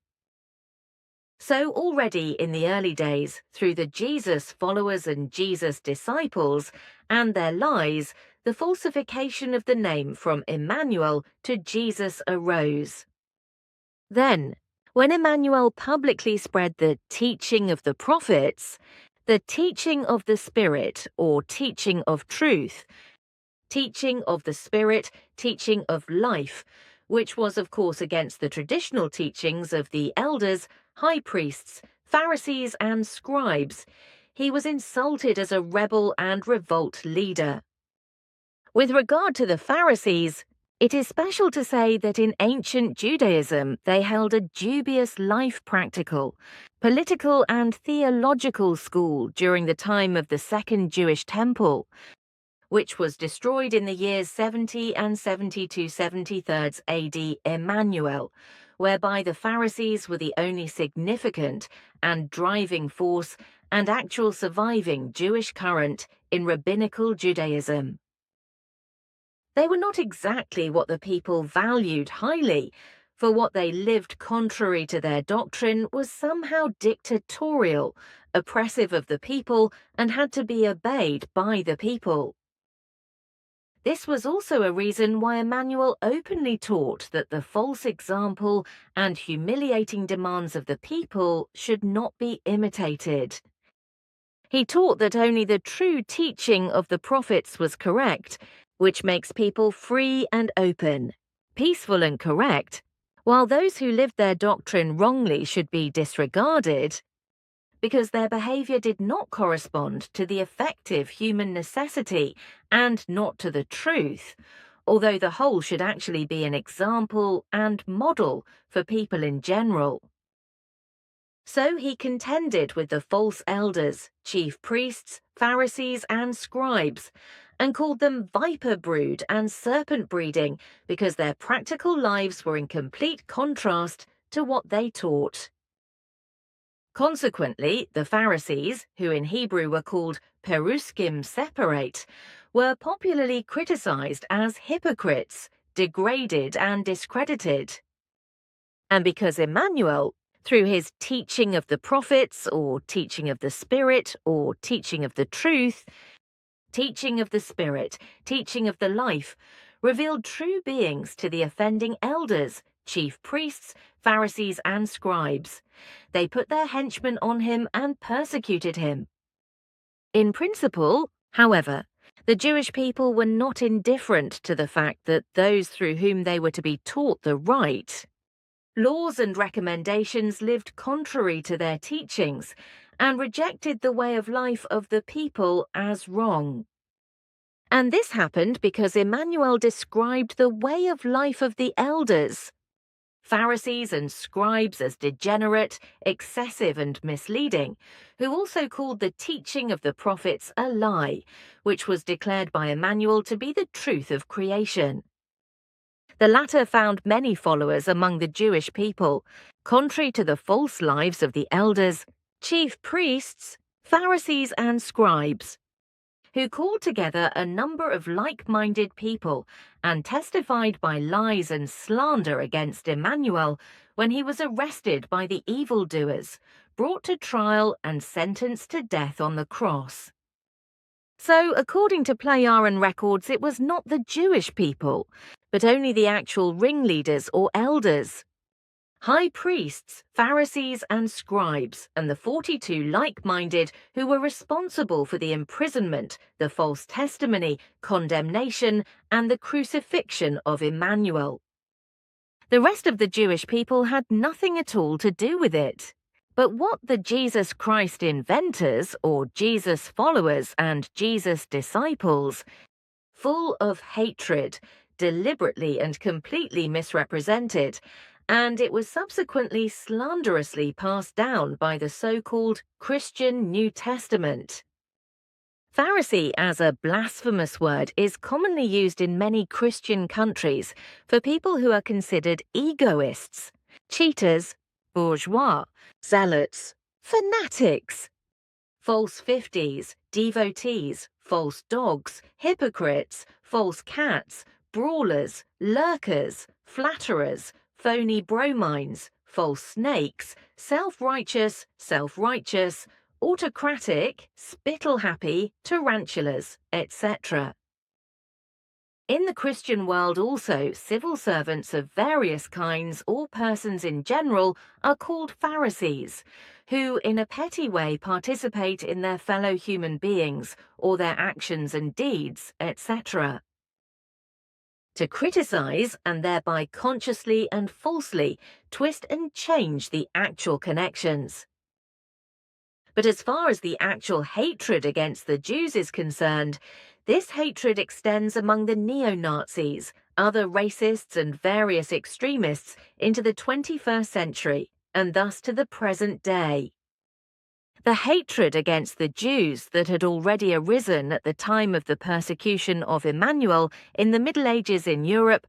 [SPEAKER 4] So already in the early days, through the Jesus followers and Jesus disciples and their lies, the falsification of the name from Emmanuel to Jesus arose. Then, when Emmanuel publicly spread the teaching of the prophets, the teaching of the Spirit or teaching of truth, teaching of the Spirit, teaching of life, which was of course against the traditional teachings of the elders, high priests, Pharisees and scribes, he was insulted as a rebel and revolt leader. With regard to the Pharisees, it is special to say that in ancient Judaism they held a dubious life practical, political and theological school during the time of the Second Jewish Temple, which was destroyed in the years 70 and 70–73 AD Emmanuel, whereby the Pharisees were the only significant and driving force and actual surviving Jewish current in rabbinical Judaism. They were not exactly what the people valued highly, for what they lived contrary to their doctrine was somehow dictatorial, oppressive of the people, and had to be obeyed by the people. This was also a reason why Emmanuel openly taught that the false example and humiliating demands of the people should not be imitated. He taught that only the true teaching of the prophets was correct, which makes people free and open, peaceful and correct, while those who lived their doctrine wrongly should be disregarded, because their behavior did not correspond to the effective human necessity and not to the truth, although the whole should actually be an example and model for people in general. So he contended with the false elders, chief priests, Pharisees and scribes, and called them viper brood and serpent breeding because their practical lives were in complete contrast to what they taught. Consequently, the Pharisees, who in Hebrew were called peruskim separate, were popularly criticized as hypocrites, degraded and discredited. And because Emmanuel, through his teaching of the prophets, or teaching of the Spirit, or teaching of the truth, teaching of the Spirit, teaching of the life, revealed true beings to the offending elders, chief priests, Pharisees, and scribes. They put their henchmen on him and persecuted him. In principle, however, the Jewish people were not indifferent to the fact that those through whom they were to be taught the right laws and recommendations lived contrary to their teachings and rejected the way of life of the people as wrong. And this happened because Emmanuel described the way of life of the elders, Pharisees and scribes, as degenerate, excessive, and misleading, who also called the teaching of the prophets a lie, which was declared by Emmanuel to be the truth of creation. The latter found many followers among the Jewish people, contrary to the false lives of the elders, chief priests, Pharisees, and scribes, who called together a number of like-minded people and testified by lies and slander against Emmanuel when he was arrested by the evildoers, brought to trial and sentenced to death on the cross. So, according to Plejaren records, it was not the Jewish people, but only the actual ringleaders or elders, high priests, Pharisees, and scribes, and the 42 like-minded who were responsible for the imprisonment, the false testimony, condemnation, and the crucifixion of Emmanuel. The rest of the Jewish people had nothing at all to do with it. But what the Jesus Christ inventors, or Jesus followers and Jesus disciples, full of hatred, deliberately and completely misrepresented, and it was subsequently slanderously passed down by the so-called Christian New Testament. Pharisee as a blasphemous word is commonly used in many Christian countries for people who are considered egoists, cheaters, bourgeois, zealots, fanatics, false fifties, devotees, false dogs, hypocrites, false cats, brawlers, lurkers, flatterers, phony bromines, false snakes, self-righteous, autocratic, spittle-happy, tarantulas, etc. In the Christian world also, civil servants of various kinds or persons in general are called Pharisees, who in a petty way participate in their fellow human beings or their actions and deeds, etc. To criticize and thereby consciously and falsely twist and change the actual connections. But as far as the actual hatred against the Jews is concerned, this hatred extends among the neo-Nazis, other racists and various extremists into the 21st century, and thus to the present day. The hatred against the Jews that had already arisen at the time of the persecution of Emmanuel in the Middle Ages in Europe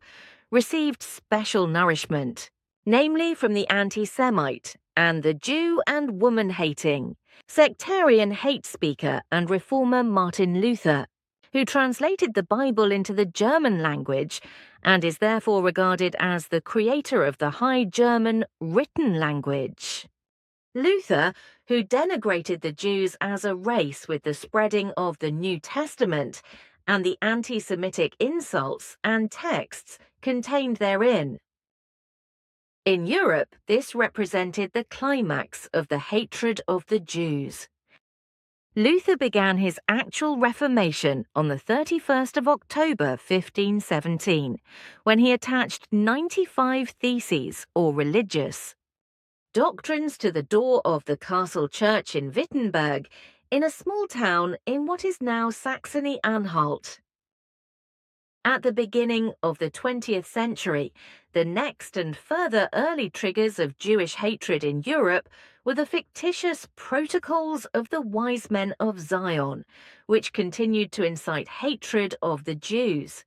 [SPEAKER 4] received special nourishment, namely from the anti-Semite and the Jew and woman-hating, sectarian hate speaker and reformer Martin Luther, who translated the Bible into the German language and is therefore regarded as the creator of the High German written language. Luther, who denigrated the Jews as a race with the spreading of the New Testament and the anti-Semitic insults and texts contained therein. In Europe, this represented the climax of the hatred of the Jews. Luther began his actual Reformation on the 31st of October 1517, when he attached 95 theses, or religious doctrines, to the door of the castle church in Wittenberg, in a small town in what is now Saxony-Anhalt. At the beginning of the 20th century, the next and further early triggers of Jewish hatred in Europe were the fictitious Protocols of the Wise Men of Zion, which continued to incite hatred of the Jews.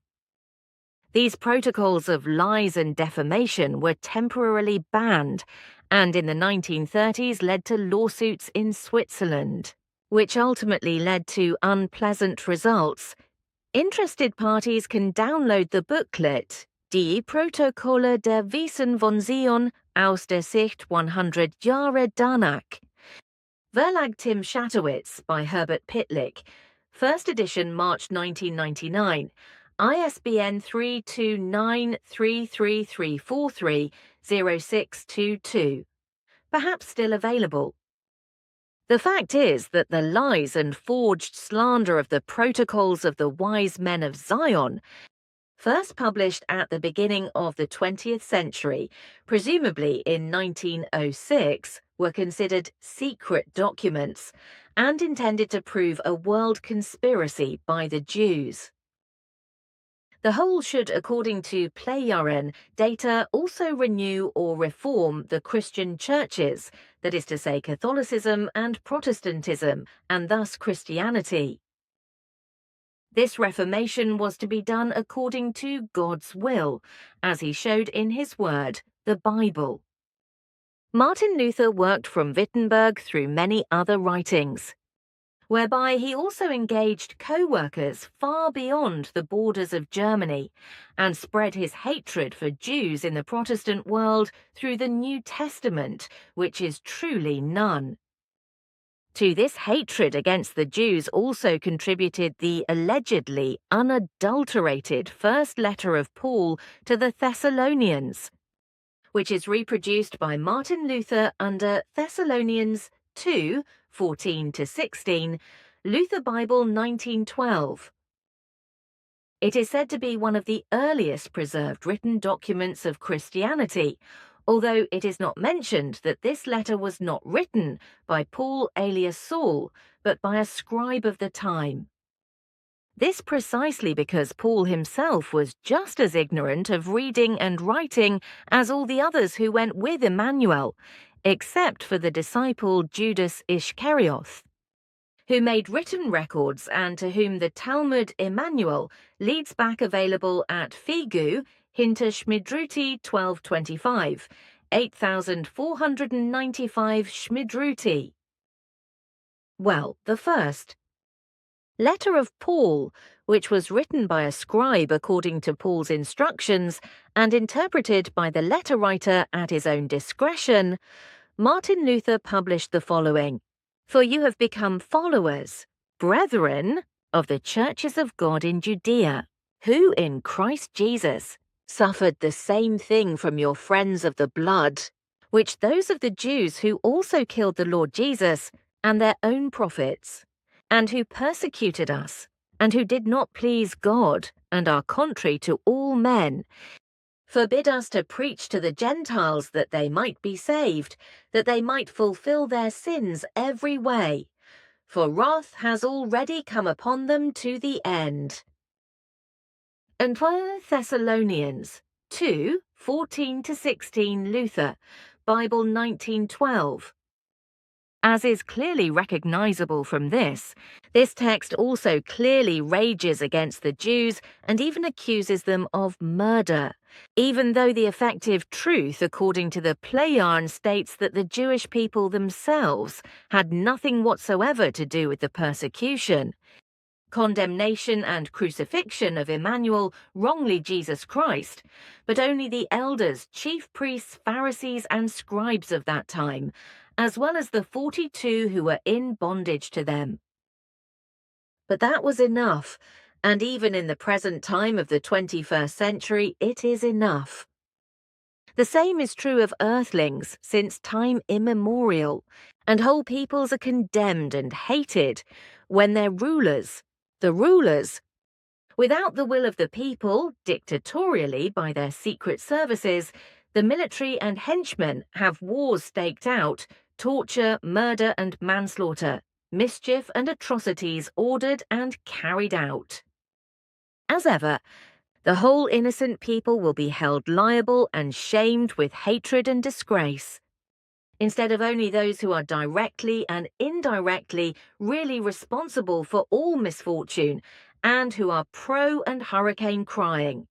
[SPEAKER 4] These protocols of lies and defamation were temporarily banned, and in the 1930s led to lawsuits in Switzerland, which ultimately led to unpleasant results. Interested parties can download the booklet Die Protokolle der Wiesen von Zion aus der Sicht 100 Jahre danach. Verlag Tim Shatowitz by Herbert Pitlick. First edition March 1999. ISBN 32933430622. Perhaps still available. The fact is that the lies and forged slander of the Protocols of the Wise Men of Zion, first published at the beginning of the 20th century, presumably in 1906, were considered secret documents and intended to prove a world conspiracy by the Jews. The whole should, according to Plejaren, data also renew or reform the Christian churches, that is to say Catholicism and Protestantism, and thus Christianity. This reformation was to be done according to God's will, as he showed in his word, the Bible. Martin Luther worked from Wittenberg through many other writings, whereby he also engaged co-workers far beyond the borders of Germany and spread his hatred for Jews in the Protestant world through the New Testament, which is truly none. To this hatred against the Jews also contributed the allegedly unadulterated first letter of Paul to the Thessalonians, which is reproduced by Martin Luther under Thessalonians 2:14-16, Luther Bible 1912. It is said to be one of the earliest preserved written documents of Christianity, although it is not mentioned that this letter was not written by Paul alias Saul, but by a scribe of the time. This precisely because Paul himself was just as ignorant of reading and writing as all the others who went with Emmanuel, except for the disciple Judas Iscariot, who made written records and to whom the Talmud Emmanuel leads back available at Figu, Hinter Schmidruti 1225, 8495 Schmidruti. Well, the first. Letter of Paul, which was written by a scribe according to Paul's instructions and interpreted by the letter writer at his own discretion, Martin Luther published the following: For you have become followers, brethren, of the churches of God in Judea, who in Christ Jesus suffered the same thing from your friends of the blood, which those of the Jews who also killed the Lord Jesus and their own prophets, and who persecuted us, and who did not please God, and are contrary to all men, forbid us to preach to the Gentiles that they might be saved, that they might fulfill their sins every way. For wrath has already come upon them to the end. And 1 Thessalonians 2:14-16 Luther, Bible 1912. As is clearly recognizable from this text also clearly rages against the Jews and even accuses them of murder, even though the effective truth according to the Plejaren states that the Jewish people themselves had nothing whatsoever to do with the persecution, condemnation and crucifixion of Emmanuel, wrongly Jesus Christ, but only the elders, chief priests, Pharisees and scribes of that time, as well as the 42 who were in bondage to them. But that was enough, and even in the present time of the 21st century, it is enough. The same is true of earthlings since time immemorial, and whole peoples are condemned and hated when their rulers, the rulers, without the will of the people, dictatorially by their secret services, the military and henchmen have wars staked out, torture, murder and manslaughter, mischief and atrocities ordered and carried out. As ever, the whole innocent people will be held liable and shamed with hatred and disgrace, instead of only those who are directly and indirectly really responsible for all misfortune and who are pro and hurricane crying.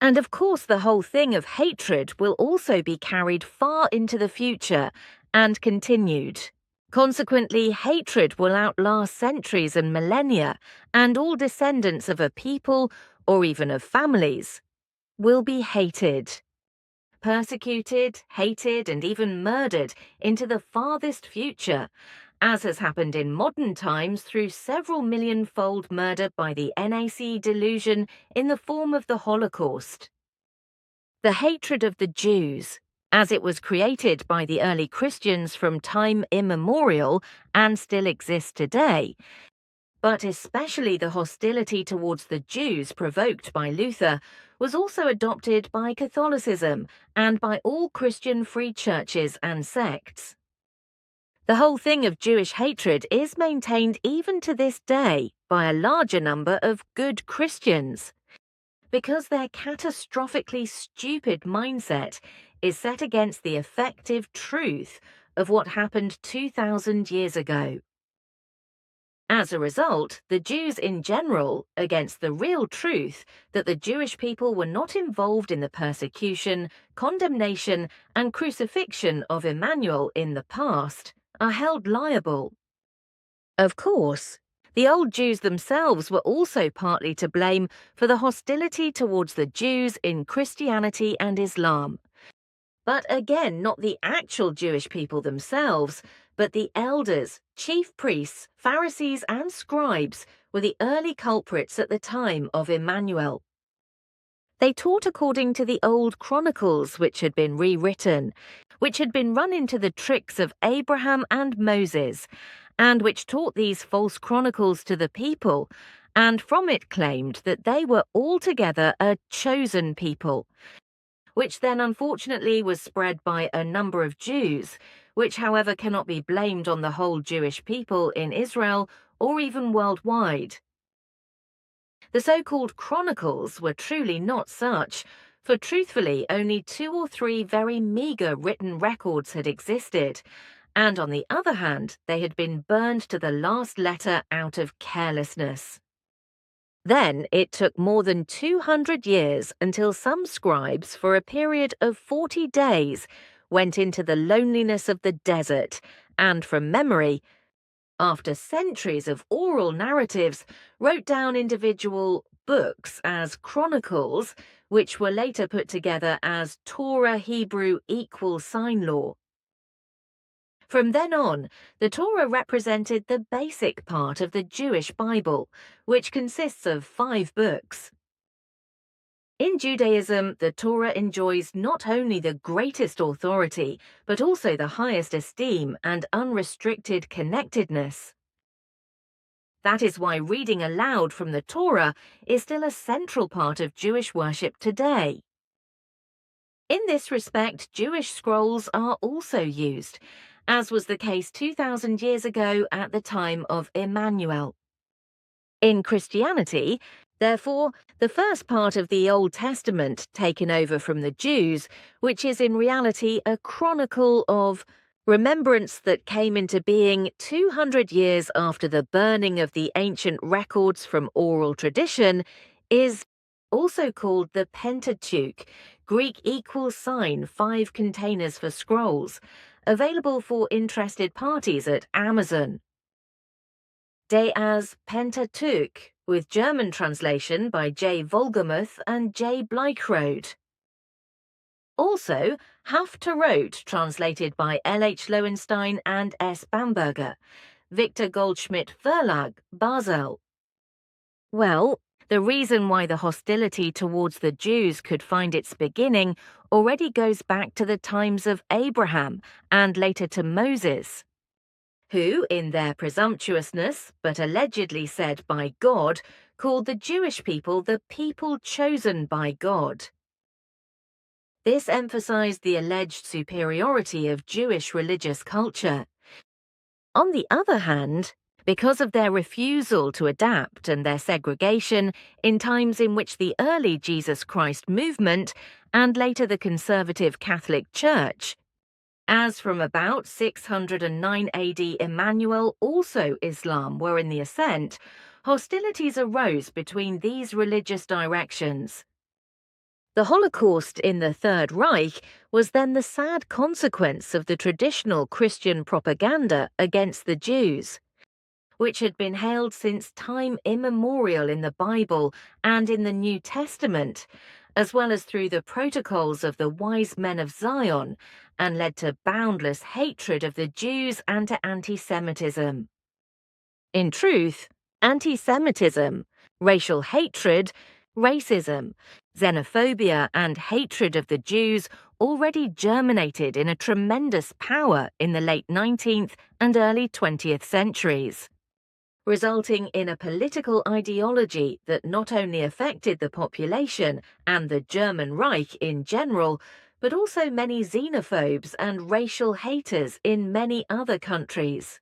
[SPEAKER 4] And of course, the whole thing of hatred will also be carried far into the future and continued. Consequently, hatred will outlast centuries and millennia, and all descendants of a people, or even of families, will be hated. Persecuted, hated, and even murdered into the farthest future, as has happened in modern times through several million-fold murder by the NACE delusion in the form of the Holocaust. The hatred of the Jews, as it was created by the early Christians from time immemorial and still exists today, but especially the hostility towards the Jews provoked by Luther, was also adopted by Catholicism and by all Christian free churches and sects. The whole thing of Jewish hatred is maintained even to this day by a larger number of good Christians, because their catastrophically stupid mindset is set against the effective truth of what happened 2,000 years ago. As a result, the Jews in general, against the real truth that the Jewish people were not involved in the persecution, condemnation, and crucifixion of Emmanuel in the past, are held liable. Of course, the old Jews themselves were also partly to blame for the hostility towards the Jews in Christianity and Islam. But again, not the actual Jewish people themselves, but the elders, chief priests, Pharisees, and scribes were the early culprits at the time of Emmanuel. They taught according to the old chronicles which had been rewritten, which had been run into the tricks of Abraham and Moses, and which taught these false chronicles to the people, and from it claimed that they were altogether a chosen people, which then unfortunately was spread by a number of Jews, which however cannot be blamed on the whole Jewish people in Israel or even worldwide. The so-called chronicles were truly not such, for truthfully only 2 or 3 very meagre written records had existed, and on the other hand they had been burned to the last letter out of carelessness. Then it took more than 200 years until some scribes, for a period of 40 days, went into the loneliness of the desert and, from memory, after centuries of oral narratives, wrote down individual books as chronicles, which were later put together as Torah Hebrew equal sign law. From then on, the Torah represented the basic part of the Jewish Bible, which consists of 5 books. In Judaism, the Torah enjoys not only the greatest authority, but also the highest esteem and unrestricted connectedness. That is why reading aloud from the Torah is still a central part of Jewish worship today. In this respect, Jewish scrolls are also used, as was the case 2,000 years ago at the time of Emmanuel. In Christianity, therefore, the first part of the Old Testament taken over from the Jews, which is in reality a chronicle of remembrance that came into being 200 years after the burning of the ancient records from oral tradition, is also called the Pentateuch, Greek equal sign 5 containers for scrolls, available for interested parties at Amazon. Des as Pentateuch, with German translation by J. Volgermuth and J. Bleichrodt. Also, Haftarot, translated by L. H. Lowenstein and S. Bamberger, Victor Goldschmidt Verlag, Basel. Well, the reason why the hostility towards the Jews could find its beginning already goes back to the times of Abraham and later to Moses, who, in their presumptuousness, but allegedly said by God, called the Jewish people the people chosen by God. This emphasized the alleged superiority of Jewish religious culture. On the other hand, because of their refusal to adapt and their segregation in times in which the early Jesus Christ movement and later the conservative Catholic Church, as from about 609 AD Emmanuel also Islam were in the ascent, hostilities arose between these religious directions. The Holocaust in the Third Reich was then the sad consequence of the traditional Christian propaganda against the Jews, which had been hailed since time immemorial in the Bible and in the New Testament, as well as through the protocols of the wise men of Zion, and led to boundless hatred of the Jews and to anti-Semitism. In truth, anti-Semitism, racial hatred, racism, xenophobia, and hatred of the Jews already germinated in a tremendous power in the late 19th and early 20th centuries, resulting in a political ideology that not only affected the population and the German Reich in general, but also many xenophobes and racial haters in many other countries.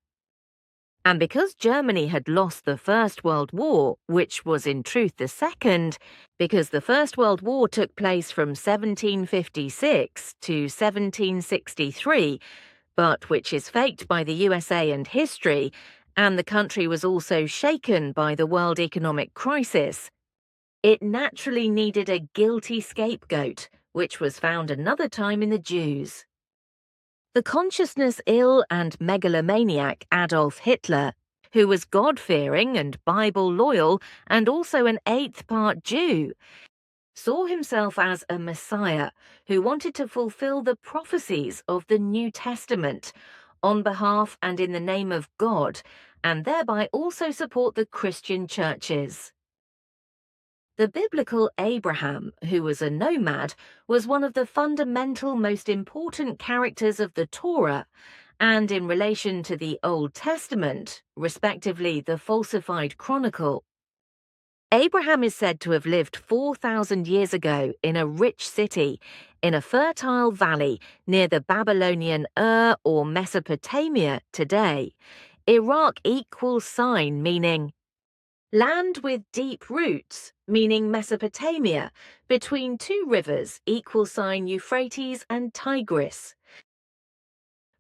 [SPEAKER 4] And because Germany had lost the First World War, which was in truth the second, because the First World War took place from 1756 to 1763, but which is faked by the USA and history, and the country was also shaken by the world economic crisis, it naturally needed a guilty scapegoat, which was found another time in the Jews. The consciousness-ill and megalomaniac Adolf Hitler, who was God-fearing and Bible-loyal and also an eighth-part Jew, saw himself as a messiah who wanted to fulfill the prophecies of the New Testament on behalf and in the name of God, and thereby also support the Christian churches. The biblical Abraham, who was a nomad, was one of the fundamental, most important characters of the Torah, and in relation to the Old Testament, respectively the falsified chronicle. Abraham is said to have lived 4,000 years ago in a rich city, in a fertile valley near the Babylonian Ur or Mesopotamia today. Iraq equals sign, meaning land with deep roots, meaning Mesopotamia, between two rivers, equal sign Euphrates and Tigris.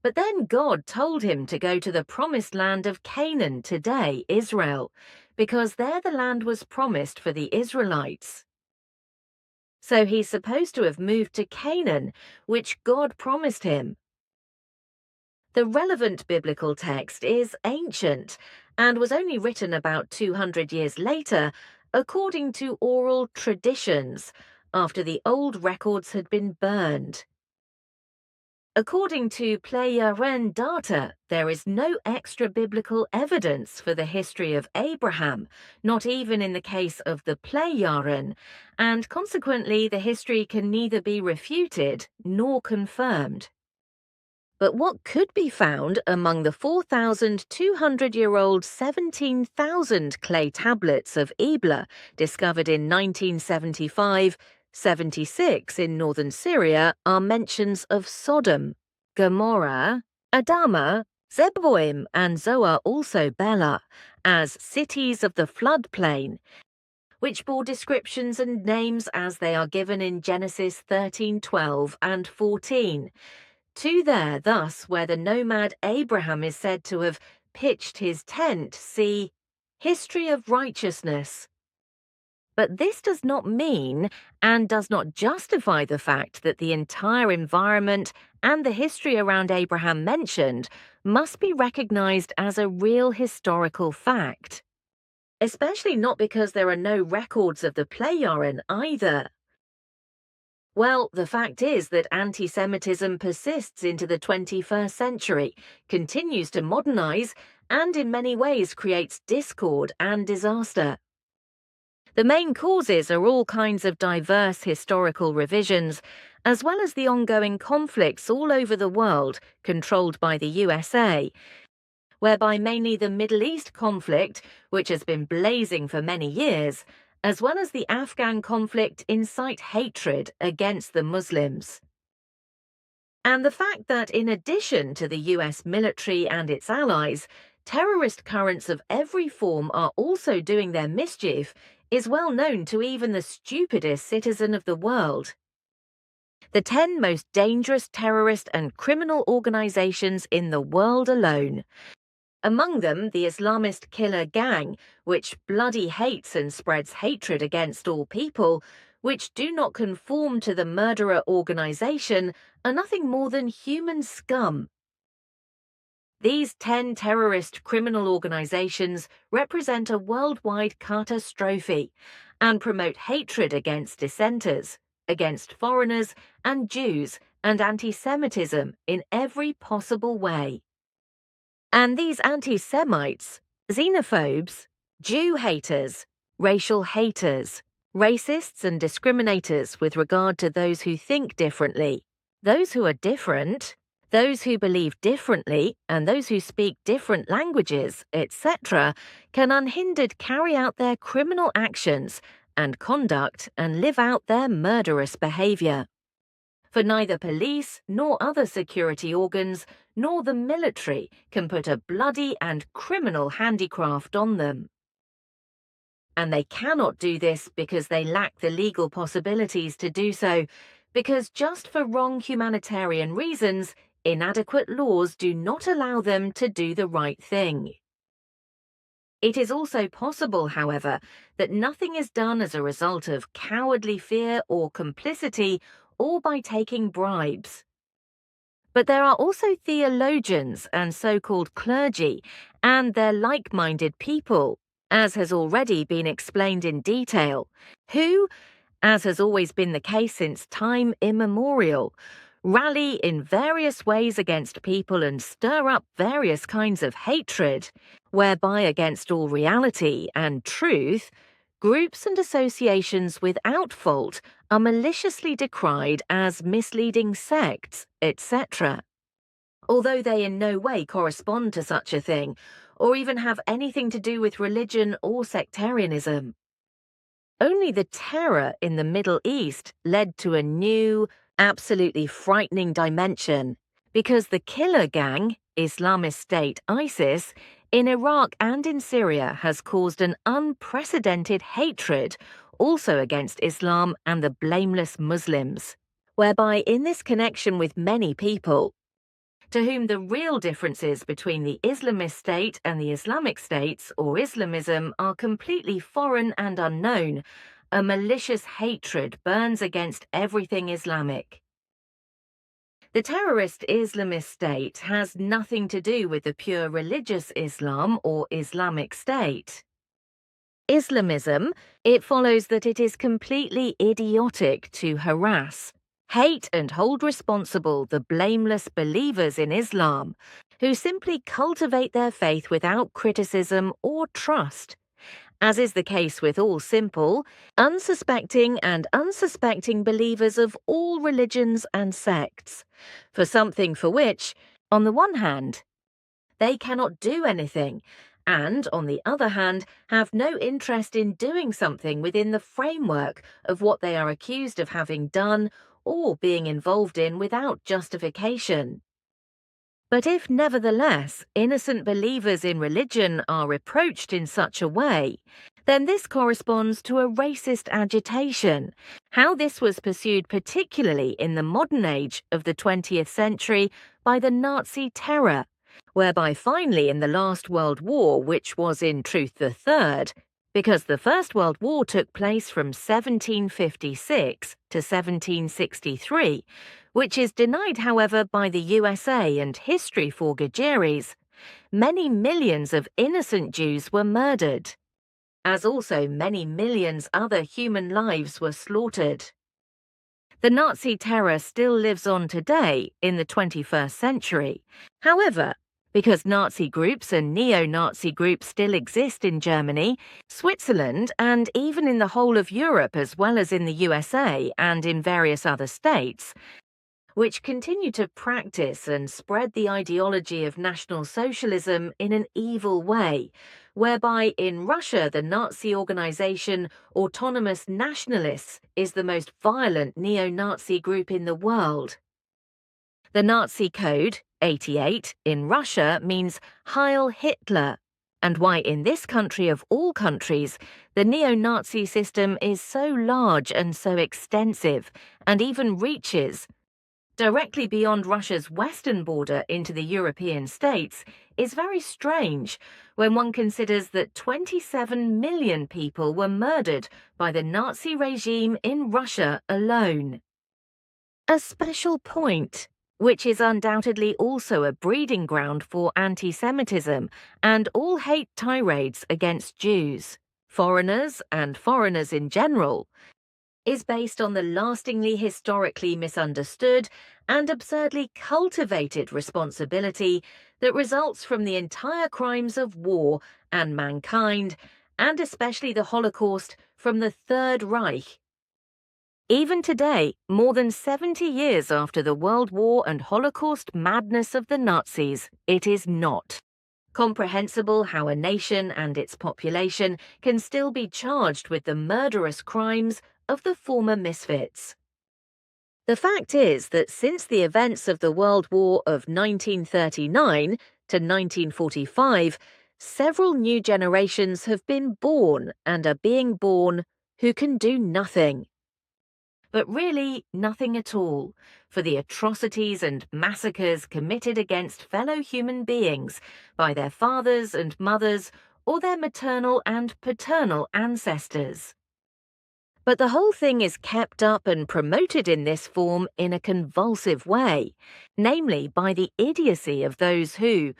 [SPEAKER 4] But then God told him to go to the promised land of Canaan today, Israel, because there the land was promised for the Israelites. So he's supposed to have moved to Canaan, which God promised him. The relevant biblical text is ancient and was only written about 200 years later, according to oral traditions, after the old records had been burned. According to Plejaren data, there is no extra-biblical evidence for the history of Abraham, not even in the case of the Plejaren, and consequently the history can neither be refuted nor confirmed. But what could be found among the 4,200-year-old 17,000 clay tablets of Ebla discovered in 1975-76 in northern Syria are mentions of Sodom, Gomorrah, Adama, Zeboim, and Zoar, also Bela, as cities of the floodplain, which bore descriptions and names as they are given in Genesis 13:12 and 14. To there, thus, where the nomad Abraham is said to have pitched his tent, see History of Righteousness. But this does not mean and does not justify the fact that the entire environment and the history around Abraham mentioned must be recognized as a real historical fact. Especially not because there are no records of the Plejaren either. Well, the fact is that anti-Semitism persists into the 21st century, continues to modernize, and in many ways creates discord and disaster. The main causes are all kinds of diverse historical revisions, as well as the ongoing conflicts all over the world controlled by the USA, whereby mainly the Middle East conflict, which has been blazing for many years, as well as the Afghan conflict, incite hatred against the Muslims. And the fact that in addition to the US military and its allies, terrorist currents of every form are also doing their mischief is well known to even the stupidest citizen of the world. The 10 most dangerous terrorist and criminal organizations in the world alone. Among them, the Islamist killer gang, which bloody hates and spreads hatred against all people, which do not conform to the murderer organization, are nothing more than human scum. These 10 terrorist criminal organizations represent a worldwide catastrophe and promote hatred against dissenters, against foreigners and Jews, and anti-Semitism in every possible way. And these anti-Semites, xenophobes, Jew haters, racial haters, racists and discriminators with regard to those who think differently, those who are different, those who believe differently, and those who speak different languages, etc., can unhindered carry out their criminal actions and conduct and live out their murderous behavior. For neither police nor other security organs nor the military can put a bloody and criminal handicraft on them. And they cannot do this because they lack the legal possibilities to do so, because just for wrong humanitarian reasons, inadequate laws do not allow them to do the right thing. It is also possible, however, that nothing is done as a result of cowardly fear or complicity or by taking bribes. But there are also theologians and so-called clergy and their like-minded people, as has already been explained in detail, who, as has always been the case since time immemorial, rally in various ways against people and stir up various kinds of hatred, whereby against all reality and truth, groups and associations without fault are maliciously decried as misleading sects, etc., although they in no way correspond to such a thing, or even have anything to do with religion or sectarianism. Only the terror in the Middle East led to a new, absolutely frightening dimension, because the killer gang, Islamist State ISIS, in Iraq and in Syria has caused an unprecedented hatred also against Islam and the blameless Muslims, whereby in this connection with many people, to whom the real differences between the Islamist State and the Islamic States or Islamism are completely foreign and unknown, a malicious hatred burns against everything Islamic. The terrorist Islamist State has nothing to do with the pure religious Islam or Islamic State. Islamism, it follows that it is completely idiotic to harass, hate and hold responsible the blameless believers in Islam, who simply cultivate their faith without criticism or trust, as is the case with all simple, unsuspecting believers of all religions and sects, for something for which, on the one hand, they cannot do anything, and, on the other hand, have no interest in doing something within the framework of what they are accused of having done or being involved in without justification. But if, nevertheless, innocent believers in religion are reproached in such a way, then this corresponds to a racist agitation. How this was pursued particularly in the modern age of the 20th century by the Nazi terror, whereby finally in the last World War, which was in truth the third, because the First World War took place from 1756 to 1763, which is denied, however, by the USA and history forgeries, many millions of innocent Jews were murdered, as also many millions other human lives were slaughtered. The Nazi terror still lives on today in the 21st century. However, because Nazi groups and neo-Nazi groups still exist in Germany, Switzerland, and even in the whole of Europe as well as in the USA and in various other states, which continue to practice and spread the ideology of National Socialism in an evil way, whereby in Russia the Nazi organization Autonomous Nationalists is the most violent neo-Nazi group in the world. The Nazi code, 88, in Russia means Heil Hitler, and why in this country of all countries the neo-Nazi system is so large and so extensive, and even reaches directly beyond Russia's western border into the European states is very strange when one considers that 27 million people were murdered by the Nazi regime in Russia alone. A special point, which is undoubtedly also a breeding ground for anti-Semitism and all hate tirades against Jews, foreigners and foreigners in general, is based on the lastingly historically misunderstood and absurdly cultivated responsibility that results from the entire crimes of war and mankind, and especially the Holocaust from the Third Reich. Even today, more than 70 years after the World War and Holocaust madness of the Nazis, it is not comprehensible how a nation and its population can still be charged with the murderous crimes of the former misfits. The fact is that since the events of the World War of 1939 to 1945, several new generations have been born and are being born who can do nothing. But really nothing at all for the atrocities and massacres committed against fellow human beings by their fathers and mothers or their maternal and paternal ancestors. But the whole thing is kept up and promoted in this form in a convulsive way, namely by the idiocy of those who,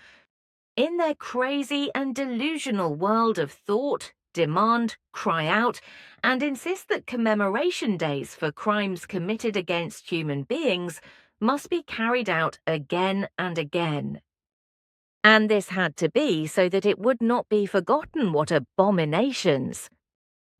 [SPEAKER 4] in their crazy and delusional world of thought, demand, cry out, and insist that commemoration days for crimes committed against human beings must be carried out again and again. And this had to be so that it would not be forgotten what abominations,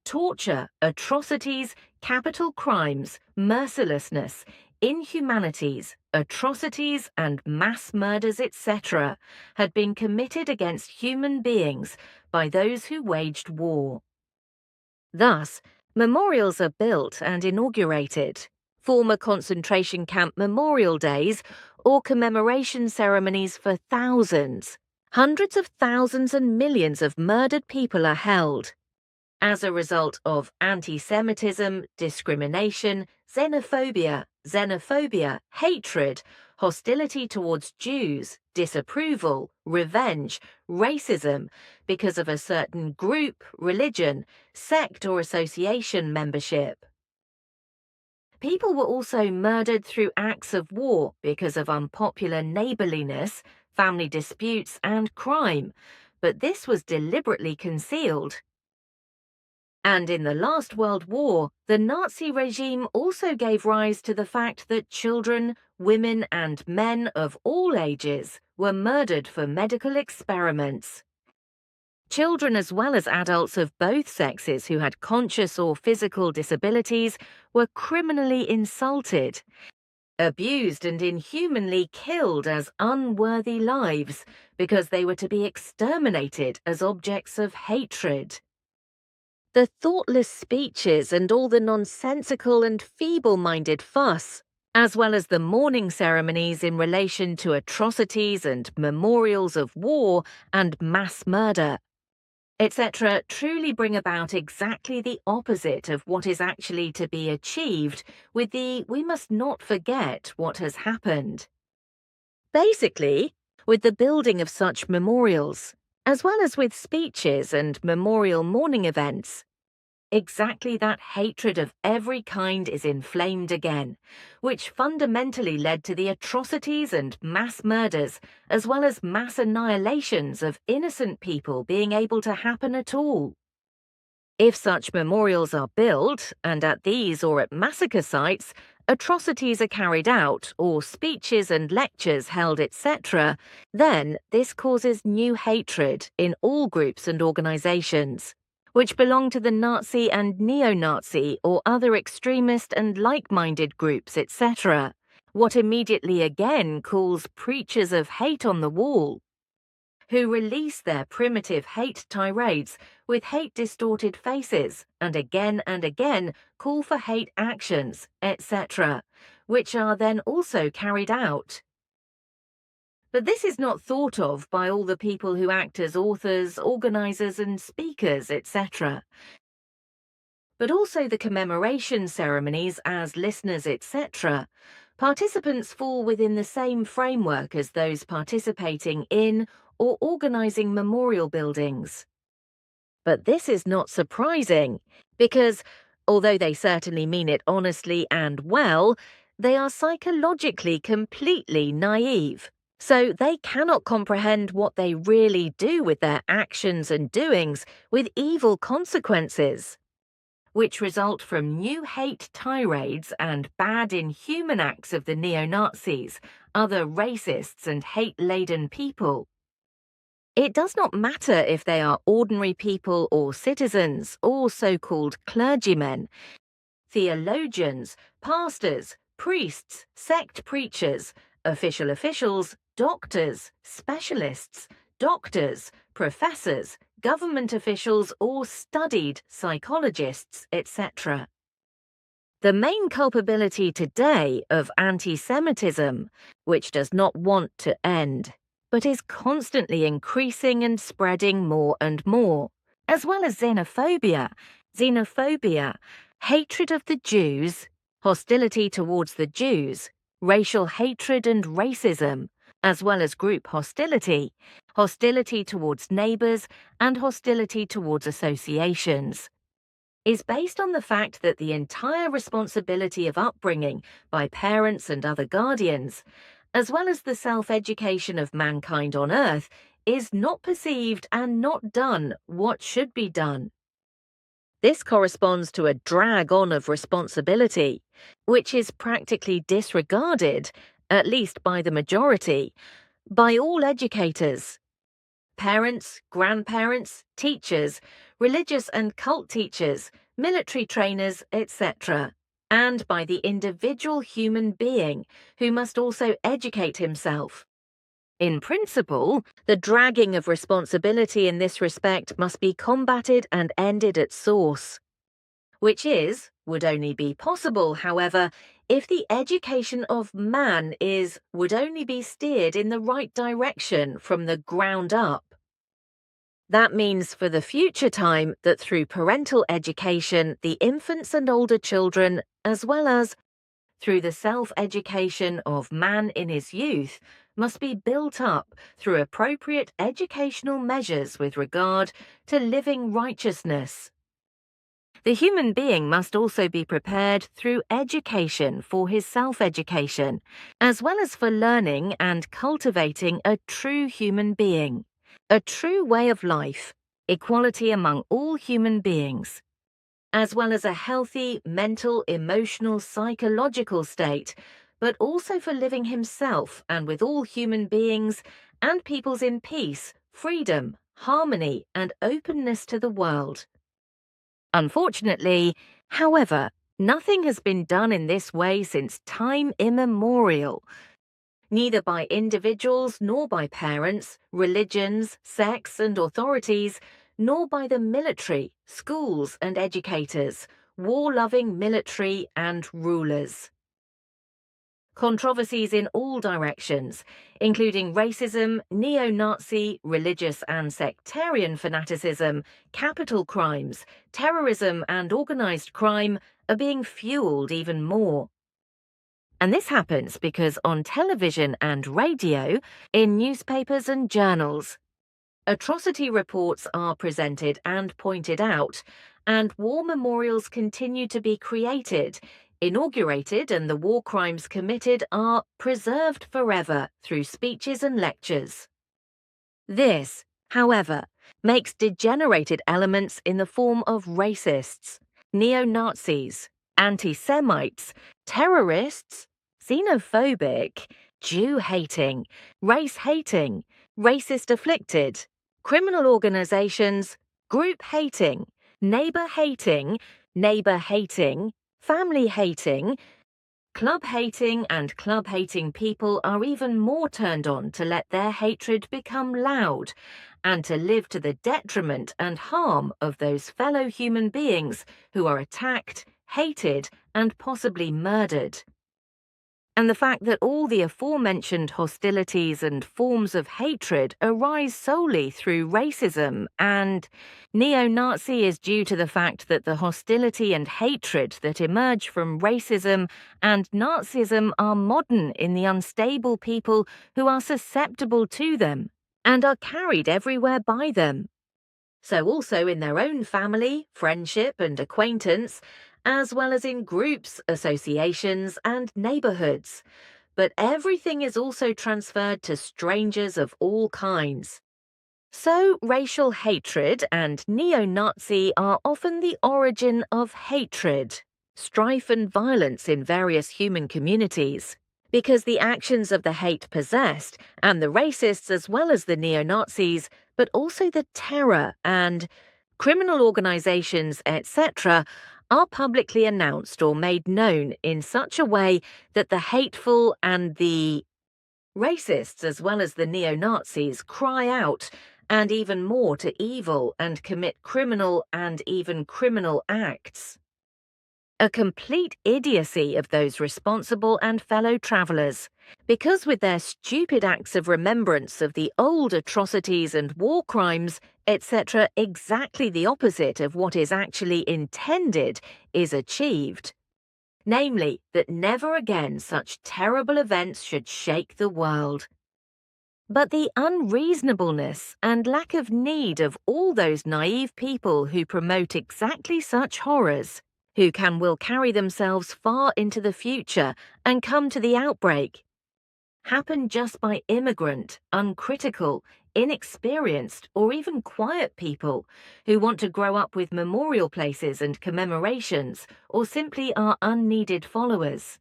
[SPEAKER 4] torture, atrocities, capital crimes, mercilessness, inhumanities, atrocities and mass murders, etc., had been committed against human beings by those who waged war. Thus, memorials are built and inaugurated, former concentration camp memorial days or commemoration ceremonies for thousands, hundreds of thousands and millions of murdered people are held. As a result of anti-Semitism, discrimination, xenophobia, hatred, hostility towards Jews, disapproval, revenge, racism, because of a certain group, religion, sect or association membership. People were also murdered through acts of war because of unpopular neighborliness, family disputes and crime, but this was deliberately concealed. And in the last World War, the Nazi regime also gave rise to the fact that children, women and men of all ages were murdered for medical experiments. Children as well as adults of both sexes who had conscious or physical disabilities were criminally insulted, abused and inhumanly killed as unworthy lives because they were to be exterminated as objects of hatred. The thoughtless speeches and all the nonsensical and feeble-minded fuss, as well as the mourning ceremonies in relation to atrocities and memorials of war and mass murder, etc., truly bring about exactly the opposite of what is actually to be achieved with the "we must not forget what has happened." Basically, with the building of such memorials, as well as with speeches and memorial mourning events, exactly that hatred of every kind is inflamed again, which fundamentally led to the atrocities and mass murders, as well as mass annihilations of innocent people being able to happen at all. If such memorials are built, and at these or at massacre sites, atrocities are carried out, or speeches and lectures held, etc., then this causes new hatred in all groups and organizations, which belong to the Nazi and neo-Nazi or other extremist and like-minded groups, etc., what immediately again calls preachers of hate on the wall, who release their primitive hate tirades with hate-distorted faces and again call for hate actions, etc., which are then also carried out. But this is not thought of by all the people who act as authors, organizers and speakers, etc. But also the commemoration ceremonies as listeners, etc., participants fall within the same framework as those participating in or organizing memorial buildings. But this is not surprising, because although they certainly mean it honestly and well, they are psychologically completely naive. So they cannot comprehend what they really do with their actions and doings with evil consequences, which result from new hate tirades and bad inhuman acts of the neo-Nazis, other racists and hate-laden people. It does not matter if they are ordinary people or citizens or so-called clergymen, theologians, pastors, priests, sect preachers, official officials, doctors, specialists, doctors, professors, government officials, or studied psychologists, etc. The main culpability today of anti-Semitism, which does not want to end, but is constantly increasing and spreading more and more, as well as xenophobia, hatred of the Jews, hostility towards the Jews, racial hatred and racism, as well as group hostility, hostility towards neighbors, and hostility towards associations, is based on the fact that the entire responsibility of upbringing by parents and other guardians, as well as the self-education of mankind on Earth, is not perceived and not done what should be done. This corresponds to a drag-on of responsibility, which is practically disregarded, at least by the majority, by all educators. Parents, grandparents, teachers, religious and cult teachers, military trainers, etc., and by the individual human being who must also educate himself. In principle, the dragging of responsibility in this respect must be combated and ended at source, which would only be possible, however, if the education of man would only be steered in the right direction from the ground up. That means for the future time that through parental education, the infants and older children, as well as through the self-education of man in his youth, must be built up through appropriate educational measures with regard to living righteousness. The human being must also be prepared through education for his self-education, as well as for learning and cultivating a true human being, a true way of life, equality among all human beings, as well as a healthy mental, emotional, psychological state, but also for living himself and with all human beings and peoples in peace, freedom, harmony, and openness to the world. Unfortunately, however, nothing has been done in this way since time immemorial, neither by individuals nor by parents, religions, sects, and authorities, nor by the military, schools, and educators, war-loving military and rulers. Controversies in all directions, including racism, neo-Nazi, religious and sectarian fanaticism, capital crimes, terrorism and organized crime, are being fueled even more. And this happens because on television and radio, in newspapers and journals, atrocity reports are presented and pointed out, and war memorials continue to be created, inaugurated, and the war crimes committed are preserved forever through speeches and lectures. This, however, makes degenerated elements in the form of racists, neo-Nazis, anti-Semites, terrorists, xenophobic, Jew-hating, race-hating, racist-afflicted, criminal organizations, group-hating, neighbor-hating, family-hating, club-hating, and club-hating people are even more turned on to let their hatred become loud and to live to the detriment and harm of those fellow human beings who are attacked, hated, and possibly murdered. and the fact that all the aforementioned hostilities and forms of hatred arise solely through racism, and neo-Nazi is due to the fact that the hostility and hatred that emerge from racism and Nazism are modern in the unstable people who are susceptible to them and are carried everywhere by them. So also in their own family, friendship and acquaintance, as well as in groups, associations and neighbourhoods. But everything is also transferred to strangers of all kinds. So racial hatred and neo-Nazi are often the origin of hatred, strife and violence in various human communities, because the actions of the hate possessed, and the racists as well as the neo-Nazis, but also the terror and criminal organisations, etc., are publicly announced or made known in such a way that the hateful and the racists as well as the neo-Nazis cry out, and even more to evil and commit criminal and even criminal acts. A complete idiocy of those responsible and fellow travellers, because with their stupid acts of remembrance of the old atrocities and war crimes, etc., exactly the opposite of what is actually intended is achieved. Namely, that never again such terrible events should shake the world. But the unreasonableness and lack of need of all those naive people who promote exactly such horrors, who will carry themselves far into the future and come to the outbreak, happen just by immigrant, uncritical, inexperienced, or even quiet people who want to grow up with memorial places and commemorations, or simply are unneeded followers.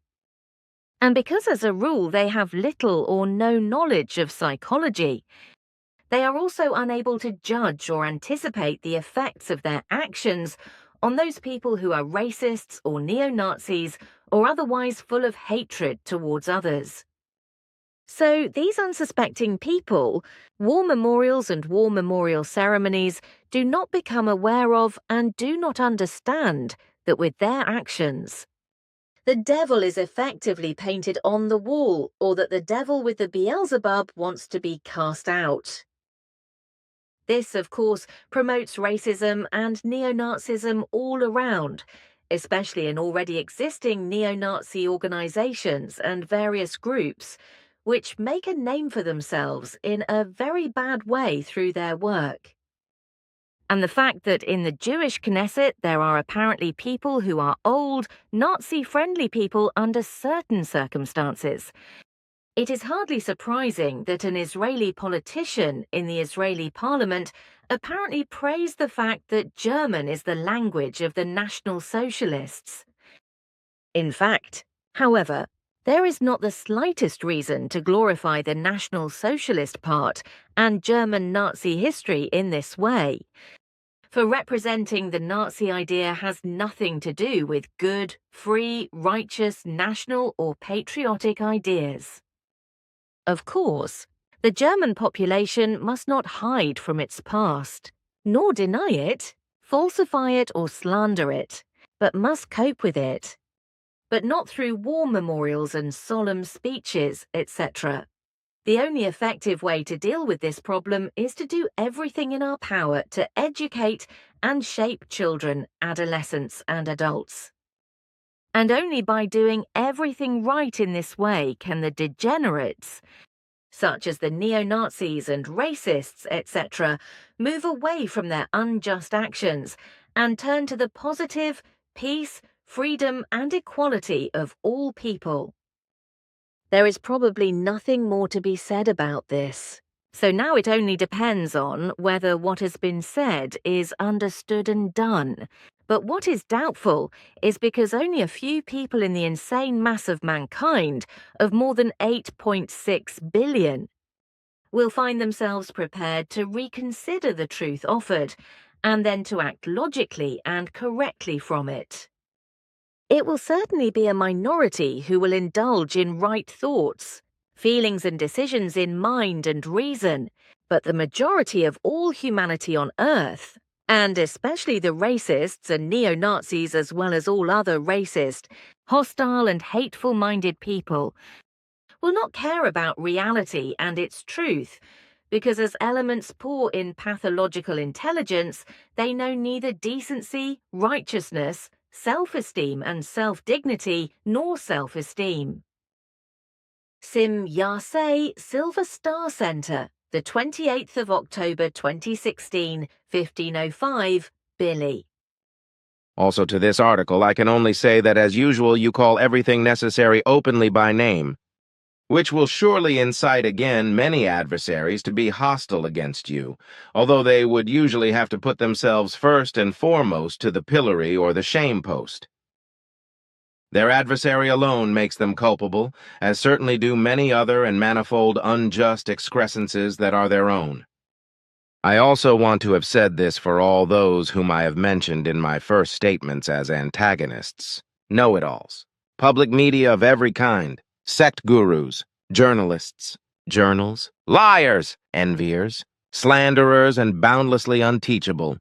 [SPEAKER 4] And because as a rule they have little or no knowledge of psychology, they are also unable to judge or anticipate the effects of their actions on those people who are racists or neo-Nazis or otherwise full of hatred towards others. So these unsuspecting people, war memorials and war memorial ceremonies do not become aware of and do not understand that with their actions, the devil is effectively painted on the wall, or that the devil with the Beelzebub wants to be cast out. This, of course, promotes racism and neo-Nazism all around, especially in already existing neo-Nazi organisations and various groups, which make a name for themselves in a very bad way through their work. And the fact that in the Jewish Knesset there are apparently people who are old, Nazi-friendly people under certain circumstances. It is hardly surprising that an Israeli politician in the Israeli parliament apparently praised the fact that German is the language of the National Socialists. In fact, however, there is not the slightest reason to glorify the National Socialist part and German Nazi history in this way. For representing the Nazi idea has nothing to do with good, free, righteous, national or patriotic ideas. Of course, the German population must not hide from its past, nor deny it, falsify it or slander it, but must cope with it. But not through war memorials and solemn speeches, etc. The only effective way to deal with this problem is to do everything in our power to educate and shape children, adolescents, and adults. And only by doing everything right in this way can the degenerates, such as the neo-Nazis and racists, etc., move away from their unjust actions and turn to the positive, peace, freedom, and equality of all people. There is probably nothing more to be said about this. So now it only depends on whether what has been said is understood and done. But what is doubtful is because only a few people in the insane mass of mankind, of more than 8.6 billion, will find themselves prepared to reconsider the truth offered, and then to act logically and correctly from it. It will certainly be a minority who will indulge in right thoughts, feelings and decisions in mind and reason, but the majority of all humanity on Earth and especially the racists and neo-Nazis as well as all other racist, hostile and hateful-minded people, will not care about reality and its truth, because as elements poor in pathological intelligence, they know neither decency, righteousness, self-esteem and self-dignity, nor self-esteem. Sim Yasay Silver Star Centre, the 28th of October 2016, 15:05, Billy.
[SPEAKER 5] Also to this article, I can only say that as usual you call everything necessary openly by name, which will surely incite again many adversaries to be hostile against you, although they would usually have to put themselves first and foremost to the pillory or the shame post. Their adversary alone makes them culpable, as certainly do many other and manifold unjust excrescences that are their own. I also want to have said this for all those whom I have mentioned in my first statements as antagonists, know-it-alls, public media of every kind, sect gurus, journalists, journals, liars, enviers, slanderers, and boundlessly unteachable,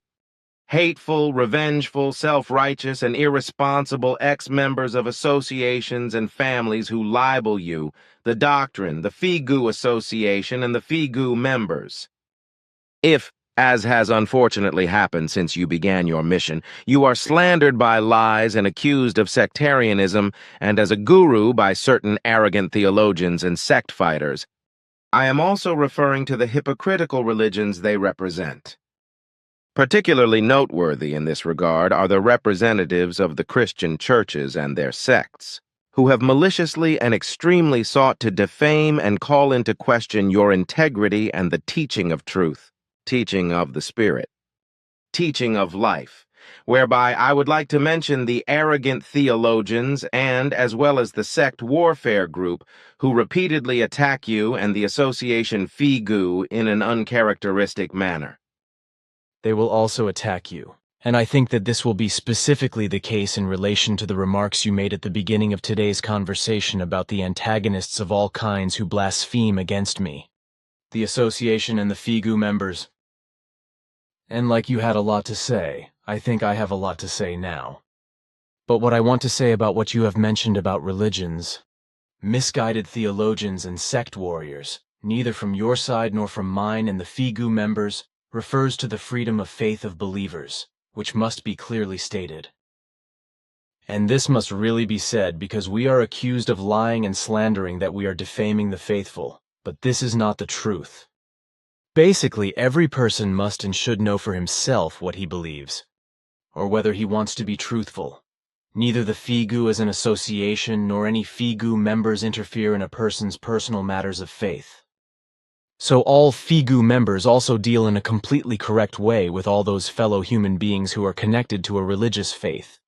[SPEAKER 5] hateful, revengeful, self-righteous, and irresponsible ex-members of associations and families who libel you, the doctrine, the FIGU Association, and the FIGU members. If, as has unfortunately happened since you began your mission, you are slandered by lies and accused of sectarianism, and as a guru by certain arrogant theologians and sect fighters, I am also referring to the hypocritical religions they represent. Particularly noteworthy in this regard are the representatives of the Christian churches and their sects, who have maliciously and extremely sought to defame and call into question your integrity and the teaching of truth, teaching of the Spirit, teaching of life, whereby I would like to mention the arrogant theologians and, as well as the sect warfare group, who repeatedly attack you and the association FIGU in an uncharacteristic manner.
[SPEAKER 2] They will also attack you, and I think that this will be specifically the case in relation to the remarks you made at the beginning of today's conversation about the antagonists of all kinds who blaspheme against me, the association and the FIGU members. And like you had a lot to say, I think I have a lot to say now. But what I want to say about what you have mentioned about religions, misguided theologians and sect warriors, neither from your side nor from mine and the FIGU members, refers to the freedom of faith of believers, which must be clearly stated. And this must really be said because we are accused of lying and slandering that we are defaming the faithful, but this is not the truth. Basically, every person must and should know for himself what he believes, or whether he wants to be truthful. Neither the FIGU as an association nor any FIGU members interfere in a person's personal matters of faith. So all FIGU members also deal in a completely correct way with all those fellow human beings who are connected to a religious faith,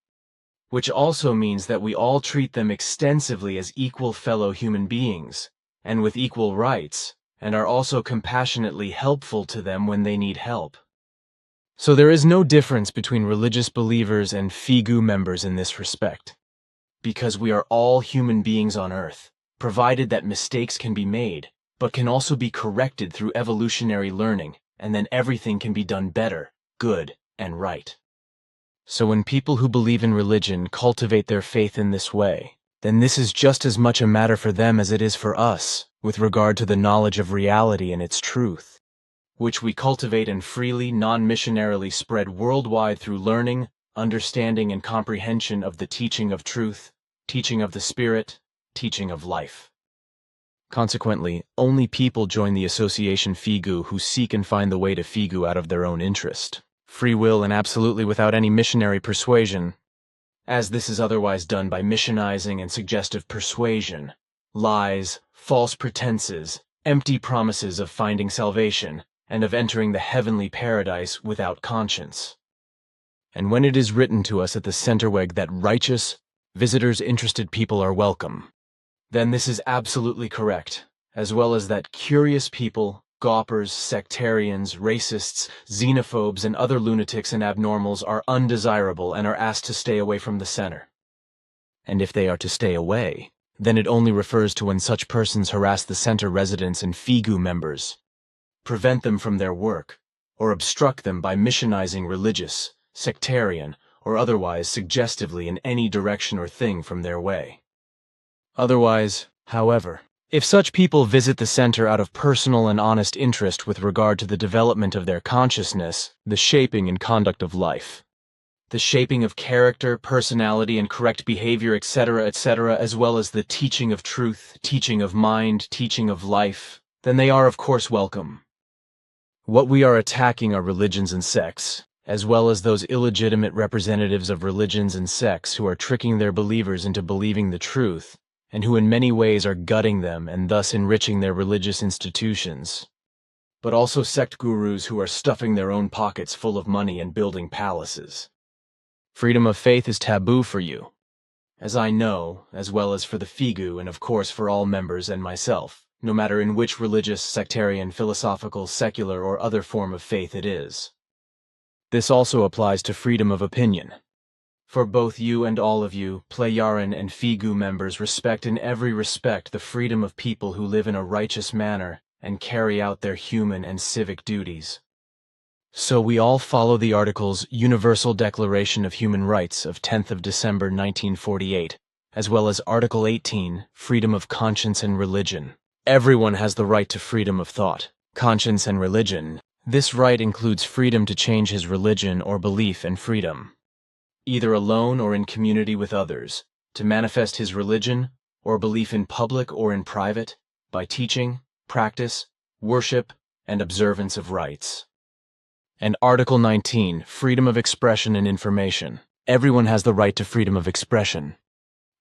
[SPEAKER 2] which also means that we all treat them extensively as equal fellow human beings, and with equal rights, and are also compassionately helpful to them when they need help. So there is no difference between religious believers and FIGU members in this respect, because we are all human beings on earth, provided that mistakes can be made, but can also be corrected through evolutionary learning, and then everything can be done better, good, and right. So when people who believe in religion cultivate their faith in this way, then this is just as much a matter for them as it is for us, with regard to the knowledge of reality and its truth, which we cultivate and freely, non-missionarily spread worldwide through learning, understanding, and comprehension of the teaching of truth, teaching of the Spirit, teaching of life. Consequently, only people join the association FIGU who seek and find the way to FIGU out of their own interest, free will, and absolutely without any missionary persuasion, as this is otherwise done by missionizing and suggestive persuasion, lies, false pretenses, empty promises of finding salvation, and of entering the heavenly paradise without conscience. And when it is written to us at the Centerweg that righteous, visitors, interested people are welcome, then this is absolutely correct, as well as that curious people, gawpers, sectarians, racists, xenophobes, and other lunatics and abnormals are undesirable and are asked to stay away from the center. And if they are to stay away, then it only refers to when such persons harass the center residents and FIGU members, prevent them from their work, or obstruct them by missionizing religious, sectarian, or otherwise suggestively in any direction or thing from their way. Otherwise, however, if such people visit the center out of personal and honest interest with regard to the development of their consciousness, the shaping and conduct of life, the shaping of character, personality, and correct behavior, etc., etc., as well as the teaching of truth, teaching of mind, teaching of life, then they are of course welcome. What we are attacking are religions and sects, as well as those illegitimate representatives of religions and sects who are tricking their believers into believing the truth, and who in many ways are gutting them and thus enriching their religious institutions. But also sect gurus who are stuffing their own pockets full of money and building palaces. Freedom of faith is taboo for you, as I know, as well as for the Figu and of course for all members and myself, no matter in which religious, sectarian, philosophical, secular, or other form of faith it is. This also applies to freedom of opinion. For both you and all of you, Pleyaran and Figu members respect in every respect the freedom of people who live in a righteous manner and carry out their human and civic duties. So we all follow the Article's Universal Declaration of Human Rights of 10th of December 1948, as well as Article 18, Freedom of Conscience and Religion. Everyone has the right to freedom of thought, conscience and religion. This right includes freedom to change his religion or belief and freedom, either alone or in community with others, to manifest his religion or belief in public or in private, by teaching, practice, worship, and observance of rites. And Article 19, Freedom of Expression and Information. Everyone has the right to freedom of expression.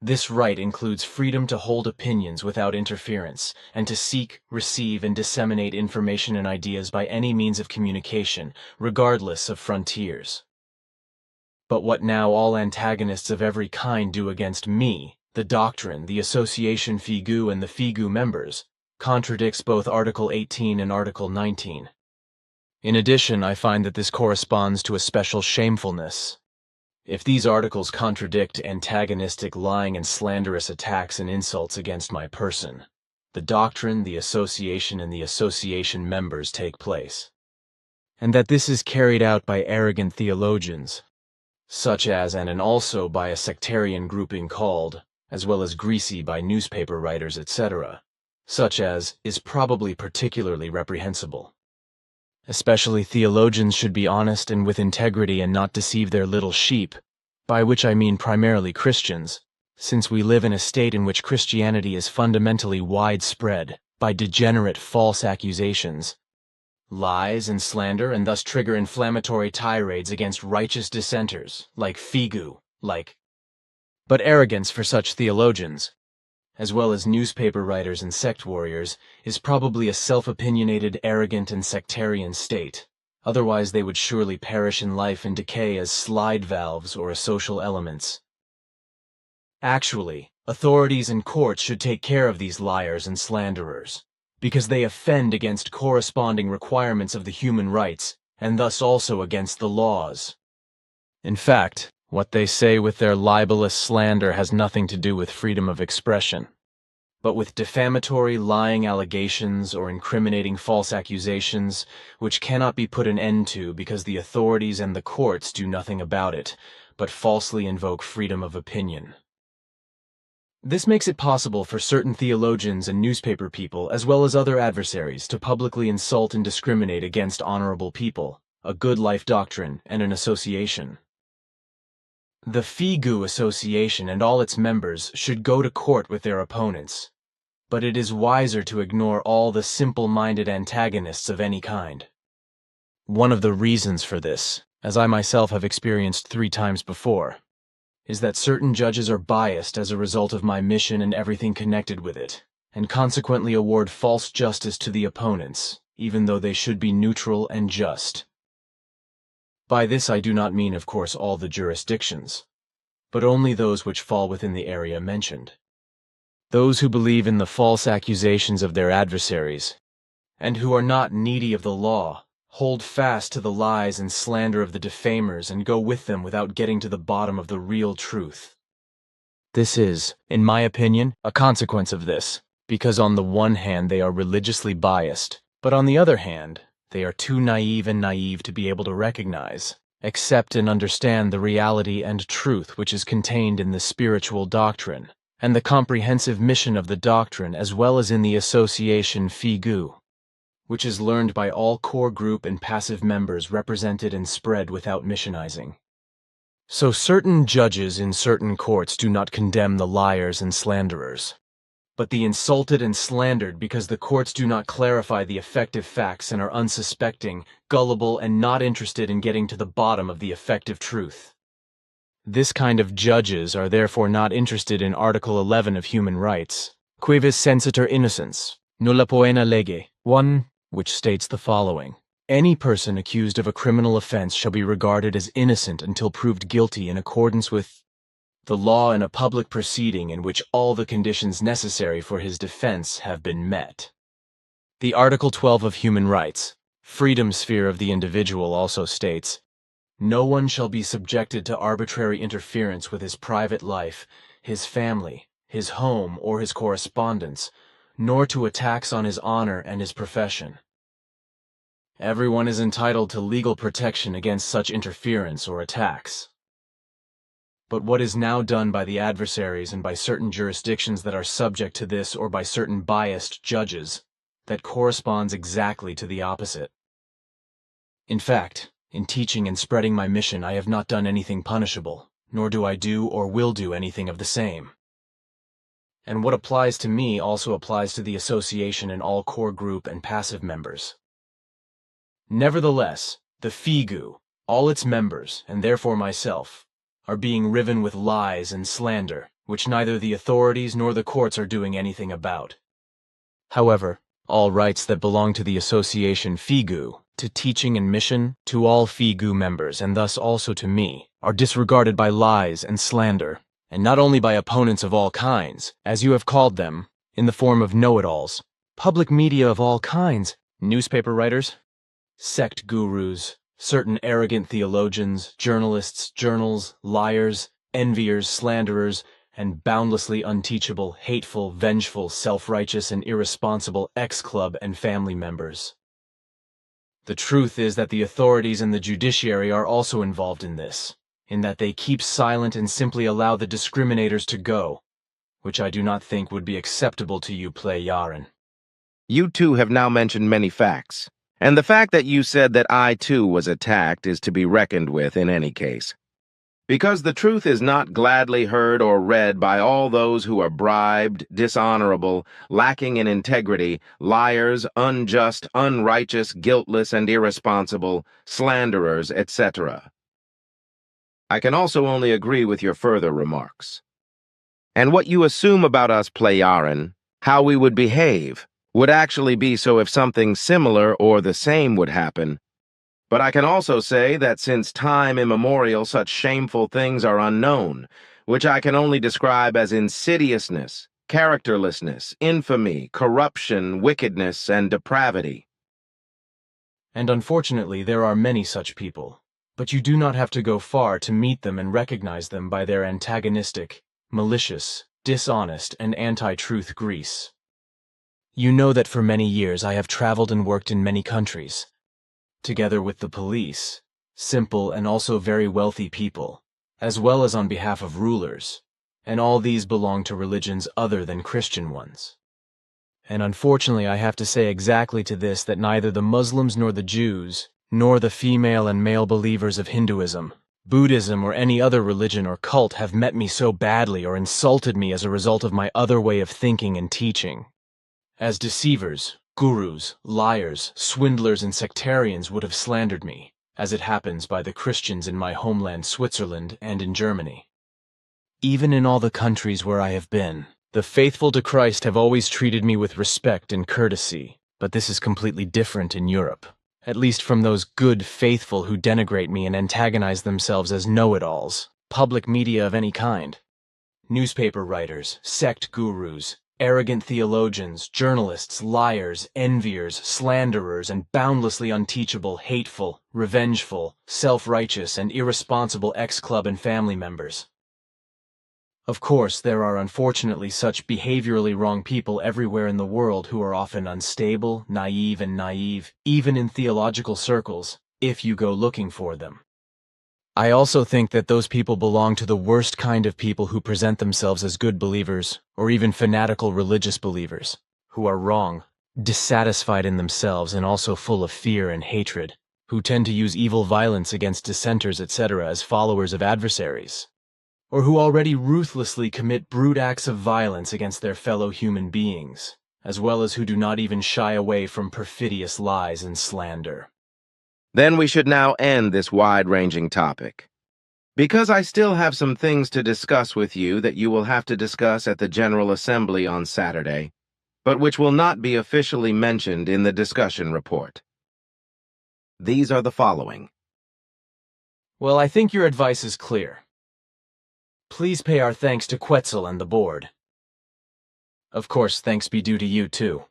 [SPEAKER 2] This right includes freedom to hold opinions without interference, and to seek, receive, and disseminate information and ideas by any means of communication, regardless of frontiers. But what now all antagonists of every kind do against me, the doctrine, the association Figu and the Figu members, contradicts both Article 18 and Article 19. In addition, I find that this corresponds to a special shamefulness. If these articles contradict antagonistic, lying, and slanderous attacks and insults against my person, the doctrine, the association, and the association members take place, and that this is carried out by arrogant theologians, such as and also by a sectarian grouping called, as well as greasy by newspaper writers, etc., such as, is probably particularly reprehensible. Especially theologians should be honest and with integrity and not deceive their little sheep, by which I mean primarily Christians, since we live in a state in which Christianity is fundamentally widespread by degenerate false accusations, lies and slander, and thus trigger inflammatory tirades against righteous dissenters, like Figu, But arrogance for such theologians, as well as newspaper writers and sect warriors, is probably a self-opinionated, arrogant, and sectarian state. Otherwise they would surely perish in life and decay as slide valves or as social elements. Actually, authorities and courts should take care of these liars and slanderers, because they offend against corresponding requirements of the human rights, and thus also against the laws. In fact, what they say with their libelous slander has nothing to do with freedom of expression, but with defamatory, lying allegations or incriminating false accusations, which cannot be put an end to because the authorities and the courts do nothing about it, but falsely invoke freedom of opinion. This makes it possible for certain theologians and newspaper people, as well as other adversaries, to publicly insult and discriminate against honorable people, a good life doctrine, and an association. The Figu Association and all its members should go to court with their opponents, but it is wiser to ignore all the simple-minded antagonists of any kind. One of the reasons for this, as I myself have experienced 3 times before, is that certain judges are biased as a result of my mission and everything connected with it, and consequently award false justice to the opponents, even though they should be neutral and just. By this I do not mean, of course, all the jurisdictions, but only those which fall within the area mentioned. Those who believe in the false accusations of their adversaries, and who are not needy of the law, hold fast to the lies and slander of the defamers and go with them without getting to the bottom of the real truth. This is, in my opinion, a consequence of this, because on the one hand they are religiously biased, but on the other hand, They are too naive to be able to recognize, accept, and understand the reality and truth which is contained in the spiritual doctrine, and the comprehensive mission of the doctrine, as well as in the association FIGU, which is learned by all core group and passive members represented and spread without missionizing. So certain judges in certain courts do not condemn the liars and slanderers, but the insulted and slandered, because the courts do not clarify the effective facts and are unsuspecting, gullible, and not interested in getting to the bottom of the effective truth. This kind of judges are therefore not interested in Article 11 of Human Rights, Cuivis sensitur innocens, nulla poena lege, 1, which states the following: any person accused of a criminal offense shall be regarded as innocent until proved guilty in accordance with the law in a public proceeding in which all the conditions necessary for his defense have been met. The Article 12 of Human Rights, freedom sphere of the individual, also states, no one shall be subjected to arbitrary interference with his private life, his family, his home, or his correspondence, nor to attacks on his honor and his profession. Everyone is entitled to legal protection against such interference or attacks. But what is now done by the adversaries and by certain jurisdictions that are subject to this, or by certain biased judges, that corresponds exactly to the opposite. In fact, in teaching and spreading my mission, I have not done anything punishable, nor do I do or will do anything of the same. And what applies to me also applies to the association and all core group and passive members. Nevertheless, the FIGU, all its members, and therefore myself, are being riven with lies and slander, which neither the authorities nor the courts are doing anything about. However, all rights that belong to the association FIGU, to teaching and mission, to all FIGU members, and thus also to me, are disregarded by lies and slander, and not only by opponents of all kinds, as you have called them, in the form of know-it-alls, public media of all kinds, newspaper writers, sect gurus, certain arrogant theologians, journalists, journals, liars, enviers, slanderers, and boundlessly unteachable, hateful, vengeful, self-righteous, and irresponsible ex-club and family members. The truth is that the authorities and the judiciary are also involved in this, in that they keep silent and simply allow the discriminators to go, which I do not think would be acceptable to you, Plejaren.
[SPEAKER 5] You two have now mentioned many facts, and the fact that you said that I too was attacked is to be reckoned with in any case. Because the truth is not gladly heard or read by all those who are bribed, dishonorable, lacking in integrity, liars, unjust, unrighteous, guiltless, and irresponsible, slanderers, etc. I can also only agree with your further remarks. And what you assume about us, Plejaren, how we would behave, would actually be so if something similar or the same would happen. But I can also say that since time immemorial such shameful things are unknown, which I can only describe as insidiousness, characterlessness, infamy, corruption, wickedness, and depravity.
[SPEAKER 2] And unfortunately, there are many such people, but you do not have to go far to meet them and recognize them by their antagonistic, malicious, dishonest, and anti-truth grease. You know that for many years I have traveled and worked in many countries, together with the police, simple and also very wealthy people, as well as on behalf of rulers, and all these belong to religions other than Christian ones. And unfortunately I have to say exactly to this that neither the Muslims nor the Jews, nor the female and male believers of Hinduism, Buddhism, or any other religion or cult have met me so badly or insulted me as a result of my other way of thinking and teaching, as deceivers, gurus, liars, swindlers, and sectarians would have slandered me, as it happens by the Christians in my homeland Switzerland and in Germany. Even in all the countries where I have been, the faithful to Christ have always treated me with respect and courtesy, but this is completely different in Europe, at least from those good faithful who denigrate me and antagonize themselves as know-it-alls, public media of any kind, newspaper writers, sect gurus, arrogant theologians, journalists, liars, enviers, slanderers, and boundlessly unteachable, hateful, revengeful, self-righteous, and irresponsible ex-club and family members. Of course, there are unfortunately such behaviorally wrong people everywhere in the world who are often unstable, naive, even in theological circles, if you go looking for them. I also think that those people belong to the worst kind of people who present themselves as good believers, or even fanatical religious believers, who are wrong, dissatisfied in themselves and also full of fear and hatred, who tend to use evil violence against dissenters, etc. as followers of adversaries, or who already ruthlessly commit brute acts of violence against their fellow human beings, as well as who do not even shy away from perfidious lies and slander.
[SPEAKER 5] Then we should now end this wide-ranging topic. Because I still have some things to discuss with you that you will have to discuss at the General Assembly on Saturday, but which will not be officially mentioned in the discussion report. These are the following.
[SPEAKER 2] Well, I think your advice is clear. Please pay our thanks to Quetzal and the board. Of course, thanks be due to you too.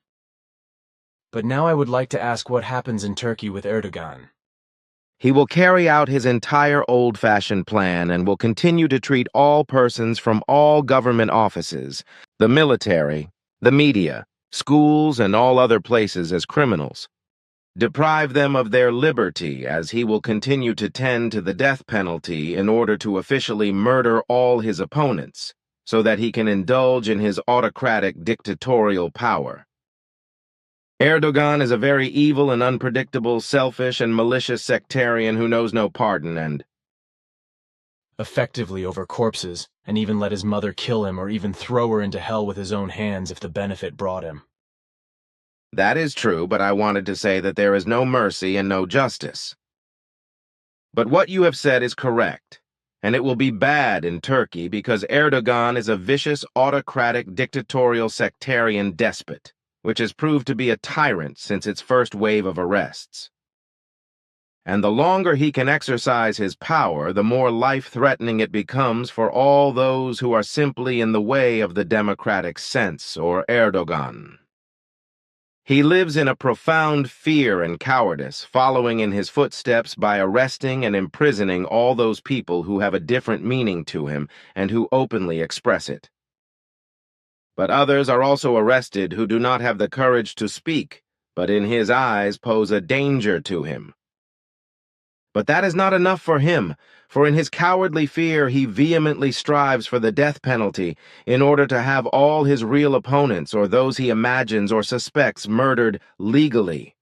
[SPEAKER 2] But now I would like to ask what happens in Turkey with Erdogan.
[SPEAKER 5] He will carry out his entire old-fashioned plan and will continue to treat all persons from all government offices, the military, the media, schools, and all other places as criminals. Deprive them of their liberty, as he will continue to tend to the death penalty in order to officially murder all his opponents, so that he can indulge in his autocratic dictatorial power. Erdogan is a very evil and unpredictable, selfish and malicious sectarian who knows no pardon and
[SPEAKER 2] effectively over corpses, and even let his mother kill him or even throw her into hell with his own hands if the benefit brought him.
[SPEAKER 5] That is true, but I wanted to say that there is no mercy and no justice. But what you have said is correct, and it will be bad in Turkey because Erdogan is a vicious, autocratic, dictatorial, sectarian despot, which has proved to be a tyrant since its first wave of arrests. And the longer he can exercise his power, the more life-threatening it becomes for all those who are simply in the way of the democratic sense, or Erdogan. He lives in a profound fear and cowardice, following in his footsteps by arresting and imprisoning all those people who have a different meaning to him and who openly express it. But others are also arrested who do not have the courage to speak, but in his eyes pose a danger to him. But that is not enough for him, for in his cowardly fear he vehemently strives for the death penalty in order to have all his real opponents or those he imagines or suspects murdered legally.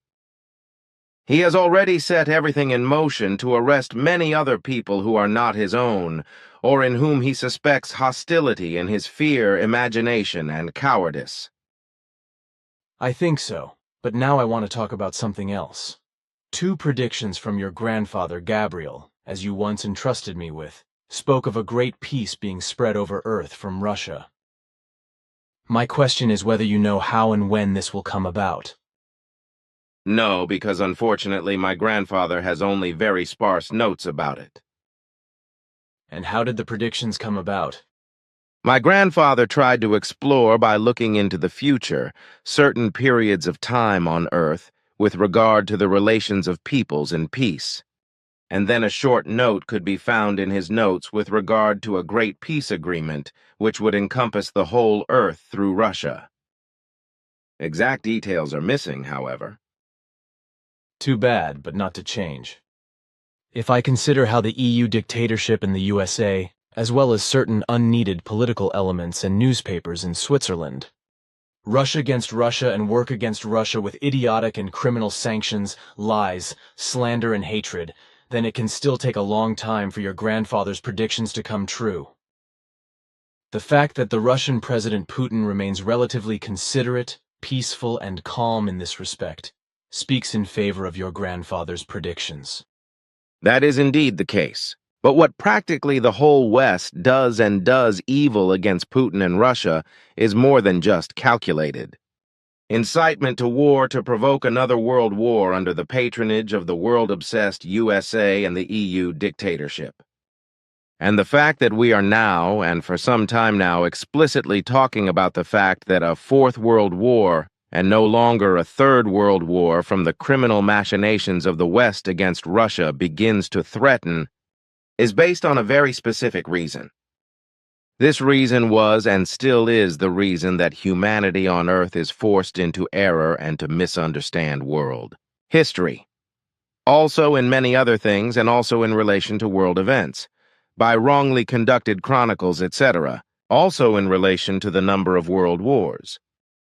[SPEAKER 5] He has already set everything in motion to arrest many other people who are not his own, or in whom he suspects hostility in his fear, imagination, and cowardice.
[SPEAKER 2] I think so, but now I want to talk about something else. 2 predictions from your grandfather Gabriel, as you once entrusted me with, spoke of a great peace being spread over Earth from Russia. My question is whether you know how and when this will come about.
[SPEAKER 5] No, because unfortunately my grandfather has only very sparse notes about it.
[SPEAKER 2] And how did the predictions come about?
[SPEAKER 5] My grandfather tried to explore by looking into the future certain periods of time on Earth with regard to the relations of peoples in peace. And then a short note could be found in his notes with regard to a great peace agreement which would encompass the whole Earth through Russia. Exact details are missing, however.
[SPEAKER 2] Too bad, but not to change. If I consider how the EU dictatorship in the USA, as well as certain unneeded political elements and newspapers in Switzerland, rush against Russia and work against Russia with idiotic and criminal sanctions, lies, slander, and hatred, then it can still take a long time for your grandfather's predictions to come true. The fact that the Russian President Putin remains relatively considerate, peaceful, and calm in this respect speaks in favor of your grandfather's predictions.
[SPEAKER 5] That is indeed the case. But what practically the whole West does evil against Putin and Russia is more than just calculated. Incitement to war to provoke another world war under the patronage of the world-obsessed USA and the EU dictatorship. And the fact that we are now, and for some time now, explicitly talking about the fact that a fourth world war, and no longer a third world war from the criminal machinations of the West against Russia begins to threaten, is based on a very specific reason. This reason was and still is the reason that humanity on Earth is forced into error and to misunderstand world history. Also in many other things and also in relation to world events, by wrongly conducted chronicles, etc., also in relation to the number of world wars,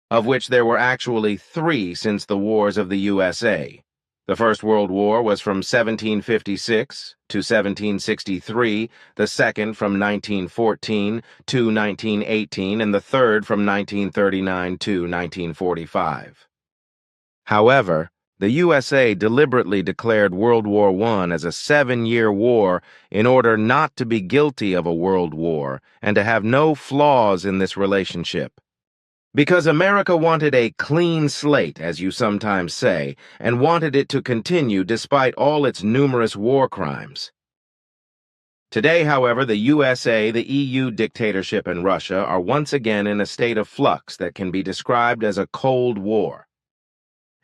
[SPEAKER 5] of which there were actually 3 since the wars of the USA. The First World War was from 1756 to 1763, the second from 1914 to 1918, and the third from 1939 to 1945. However, the USA deliberately declared World War I as a 7-year war in order not to be guilty of a world war and to have no flaws in this relationship. Because America wanted a clean slate, as you sometimes say, and wanted it to continue despite all its numerous war crimes. Today, however, the USA, the EU dictatorship, and Russia are once again in a state of flux that can be described as a Cold War.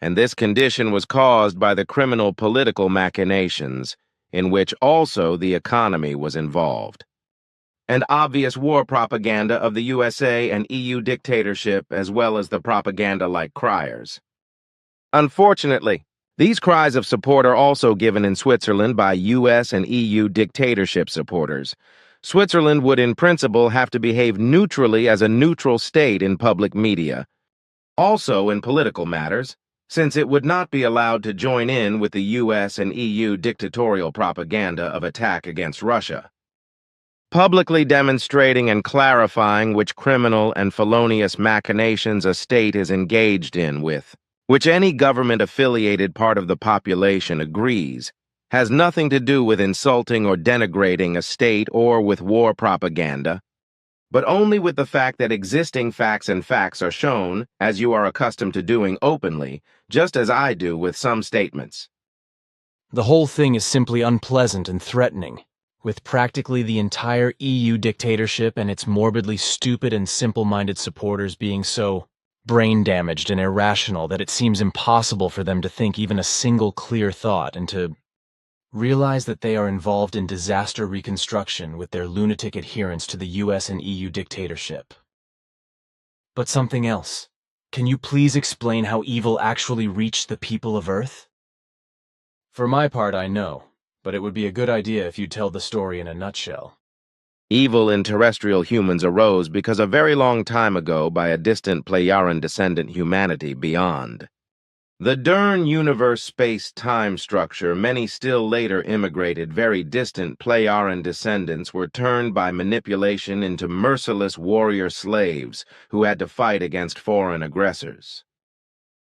[SPEAKER 5] And this condition was caused by the criminal political machinations, in which also the economy was involved, and obvious war propaganda of the USA and EU dictatorship, as well as the propaganda like criers. Unfortunately, these cries of support are also given in Switzerland by US and EU dictatorship supporters. Switzerland would in principle have to behave neutrally as a neutral state in public media, also in political matters, since it would not be allowed to join in with the US and EU dictatorial propaganda of attack against Russia. Publicly demonstrating and clarifying which criminal and felonious machinations a state is engaged in with, which any government-affiliated part of the population agrees, has nothing to do with insulting or denigrating a state or with war propaganda, but only with the fact that existing facts and facts are shown, as you are accustomed to doing openly, just as I do with some statements.
[SPEAKER 2] The whole thing is simply unpleasant and threatening, with practically the entire EU dictatorship and its morbidly stupid and simple-minded supporters being so brain-damaged and irrational that it seems impossible for them to think even a single clear thought and to realize that they are involved in disaster reconstruction with their lunatic adherence to the US and EU dictatorship. But something else. Can you please explain how evil actually reached the people of Earth? For my part, I know, but it would be a good idea if you tell the story in a nutshell.
[SPEAKER 5] Evil in terrestrial humans arose because a very long time ago by a distant Plejaran descendant humanity beyond. The Dern universe space-time structure, many still later immigrated, very distant Plejaran descendants were turned by manipulation into merciless warrior slaves who had to fight against foreign aggressors.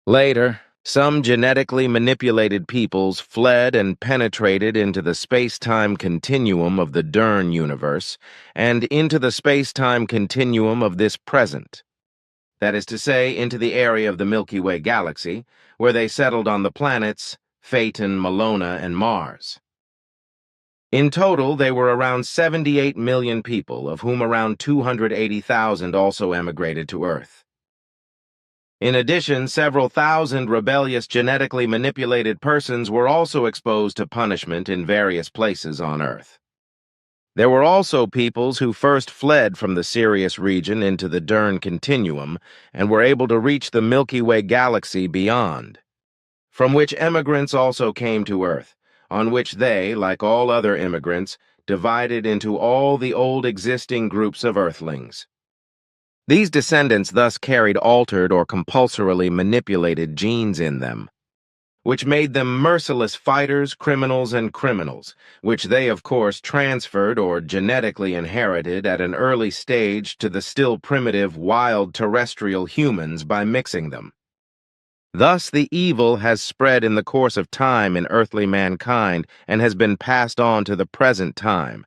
[SPEAKER 5] Later, some genetically manipulated peoples fled and penetrated into the space-time continuum of the Dern universe and into the space-time continuum of this present. That is to say, into the area of the Milky Way galaxy, where they settled on the planets Phaeton, Malona, and Mars. In total, they were around 78 million people, of whom around 280,000 also emigrated to Earth. In addition, several thousand rebellious genetically manipulated persons were also exposed to punishment in various places on Earth. There were also peoples who first fled from the Sirius region into the Dern continuum and were able to reach the Milky Way galaxy beyond, from which emigrants also came to Earth, on which they, like all other immigrants, divided into all the old existing groups of Earthlings. These descendants thus carried altered or compulsorily manipulated genes in them, which made them merciless fighters, criminals, and criminals, which they, of course, transferred or genetically inherited at an early stage to the still primitive, wild terrestrial humans by mixing them. Thus, the evil has spread in the course of time in earthly mankind and has been passed on to the present time,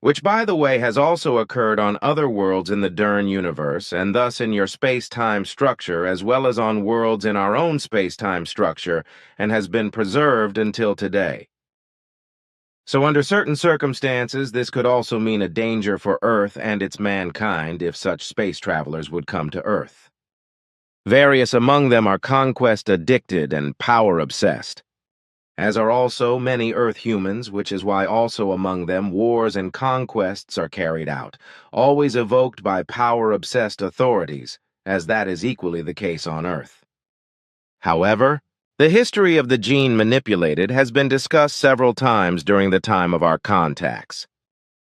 [SPEAKER 5] which, by the way, has also occurred on other worlds in the Dern universe, and thus in your space-time structure, as well as on worlds in our own space-time structure, and has been preserved until today. So under certain circumstances, this could also mean a danger for Earth and its mankind if such space travelers would come to Earth. Various among them are conquest-addicted and power-obsessed, as are also many Earth humans, which is why also among them wars and conquests are carried out, always evoked by power-obsessed authorities, as that is equally the case on Earth. However, the history of the gene manipulated has been discussed several times during the time of our contacts,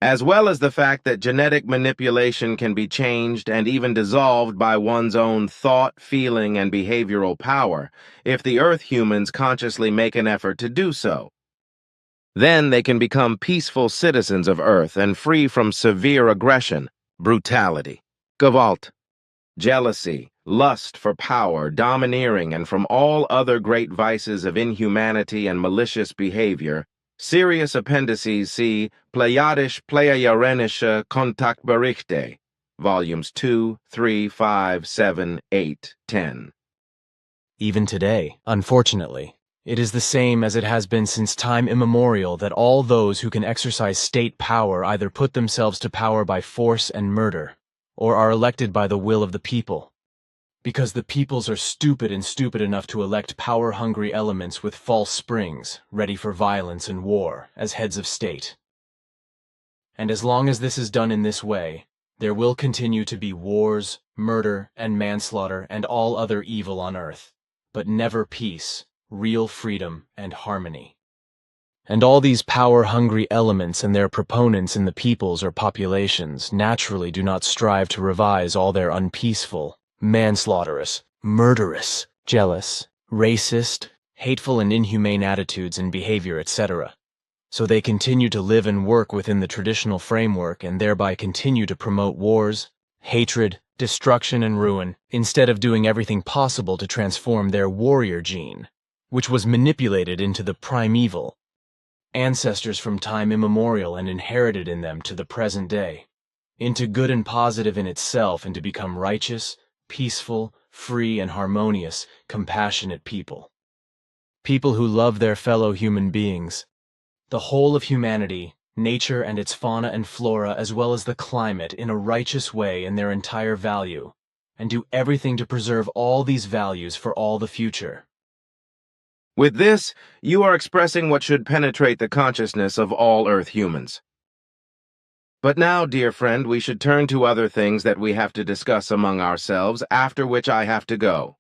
[SPEAKER 5] as well as the fact that genetic manipulation can be changed and even dissolved by one's own thought, feeling, and behavioral power if the Earth humans consciously make an effort to do so. Then they can become peaceful citizens of Earth and free from severe aggression, brutality, Gewalt, jealousy, lust for power, domineering, and from all other great vices of inhumanity and malicious behavior. Serious appendices see Pleiadisch-Pleiadianische Kontaktberichte, volumes 2, 3, 5, 7, 8, 10.
[SPEAKER 2] Even today, unfortunately, it is the same as it has been since time immemorial that all those who can exercise state power either put themselves to power by force and murder, or are elected by the will of the people. Because the peoples are stupid enough to elect power-hungry elements with false springs, ready for violence and war, as heads of state. And as long as this is done in this way, there will continue to be wars, murder, and manslaughter and all other evil on Earth, but never peace, real freedom, and harmony. And all these power-hungry elements and their proponents in the peoples or populations naturally do not strive to revise all their unpeaceful, manslaughterous, murderous, jealous, racist, hateful and inhumane attitudes and behavior, etc. So they continue to live and work within the traditional framework and thereby continue to promote wars, hatred, destruction, and ruin, instead of doing everything possible to transform their warrior gene, which was manipulated into the primeval, ancestors from time immemorial and inherited in them to the present day, into good and positive in itself and to become righteous, peaceful, free, and harmonious, compassionate people. People who love their fellow human beings, the whole of humanity, nature and its fauna and flora, as well as the climate, in a righteous way in their entire value, and do everything to preserve all these values for all the future.
[SPEAKER 5] With this, you are expressing what should penetrate the consciousness of all Earth humans. But now, dear friend, we should turn to other things that we have to discuss among ourselves, after which I have to go.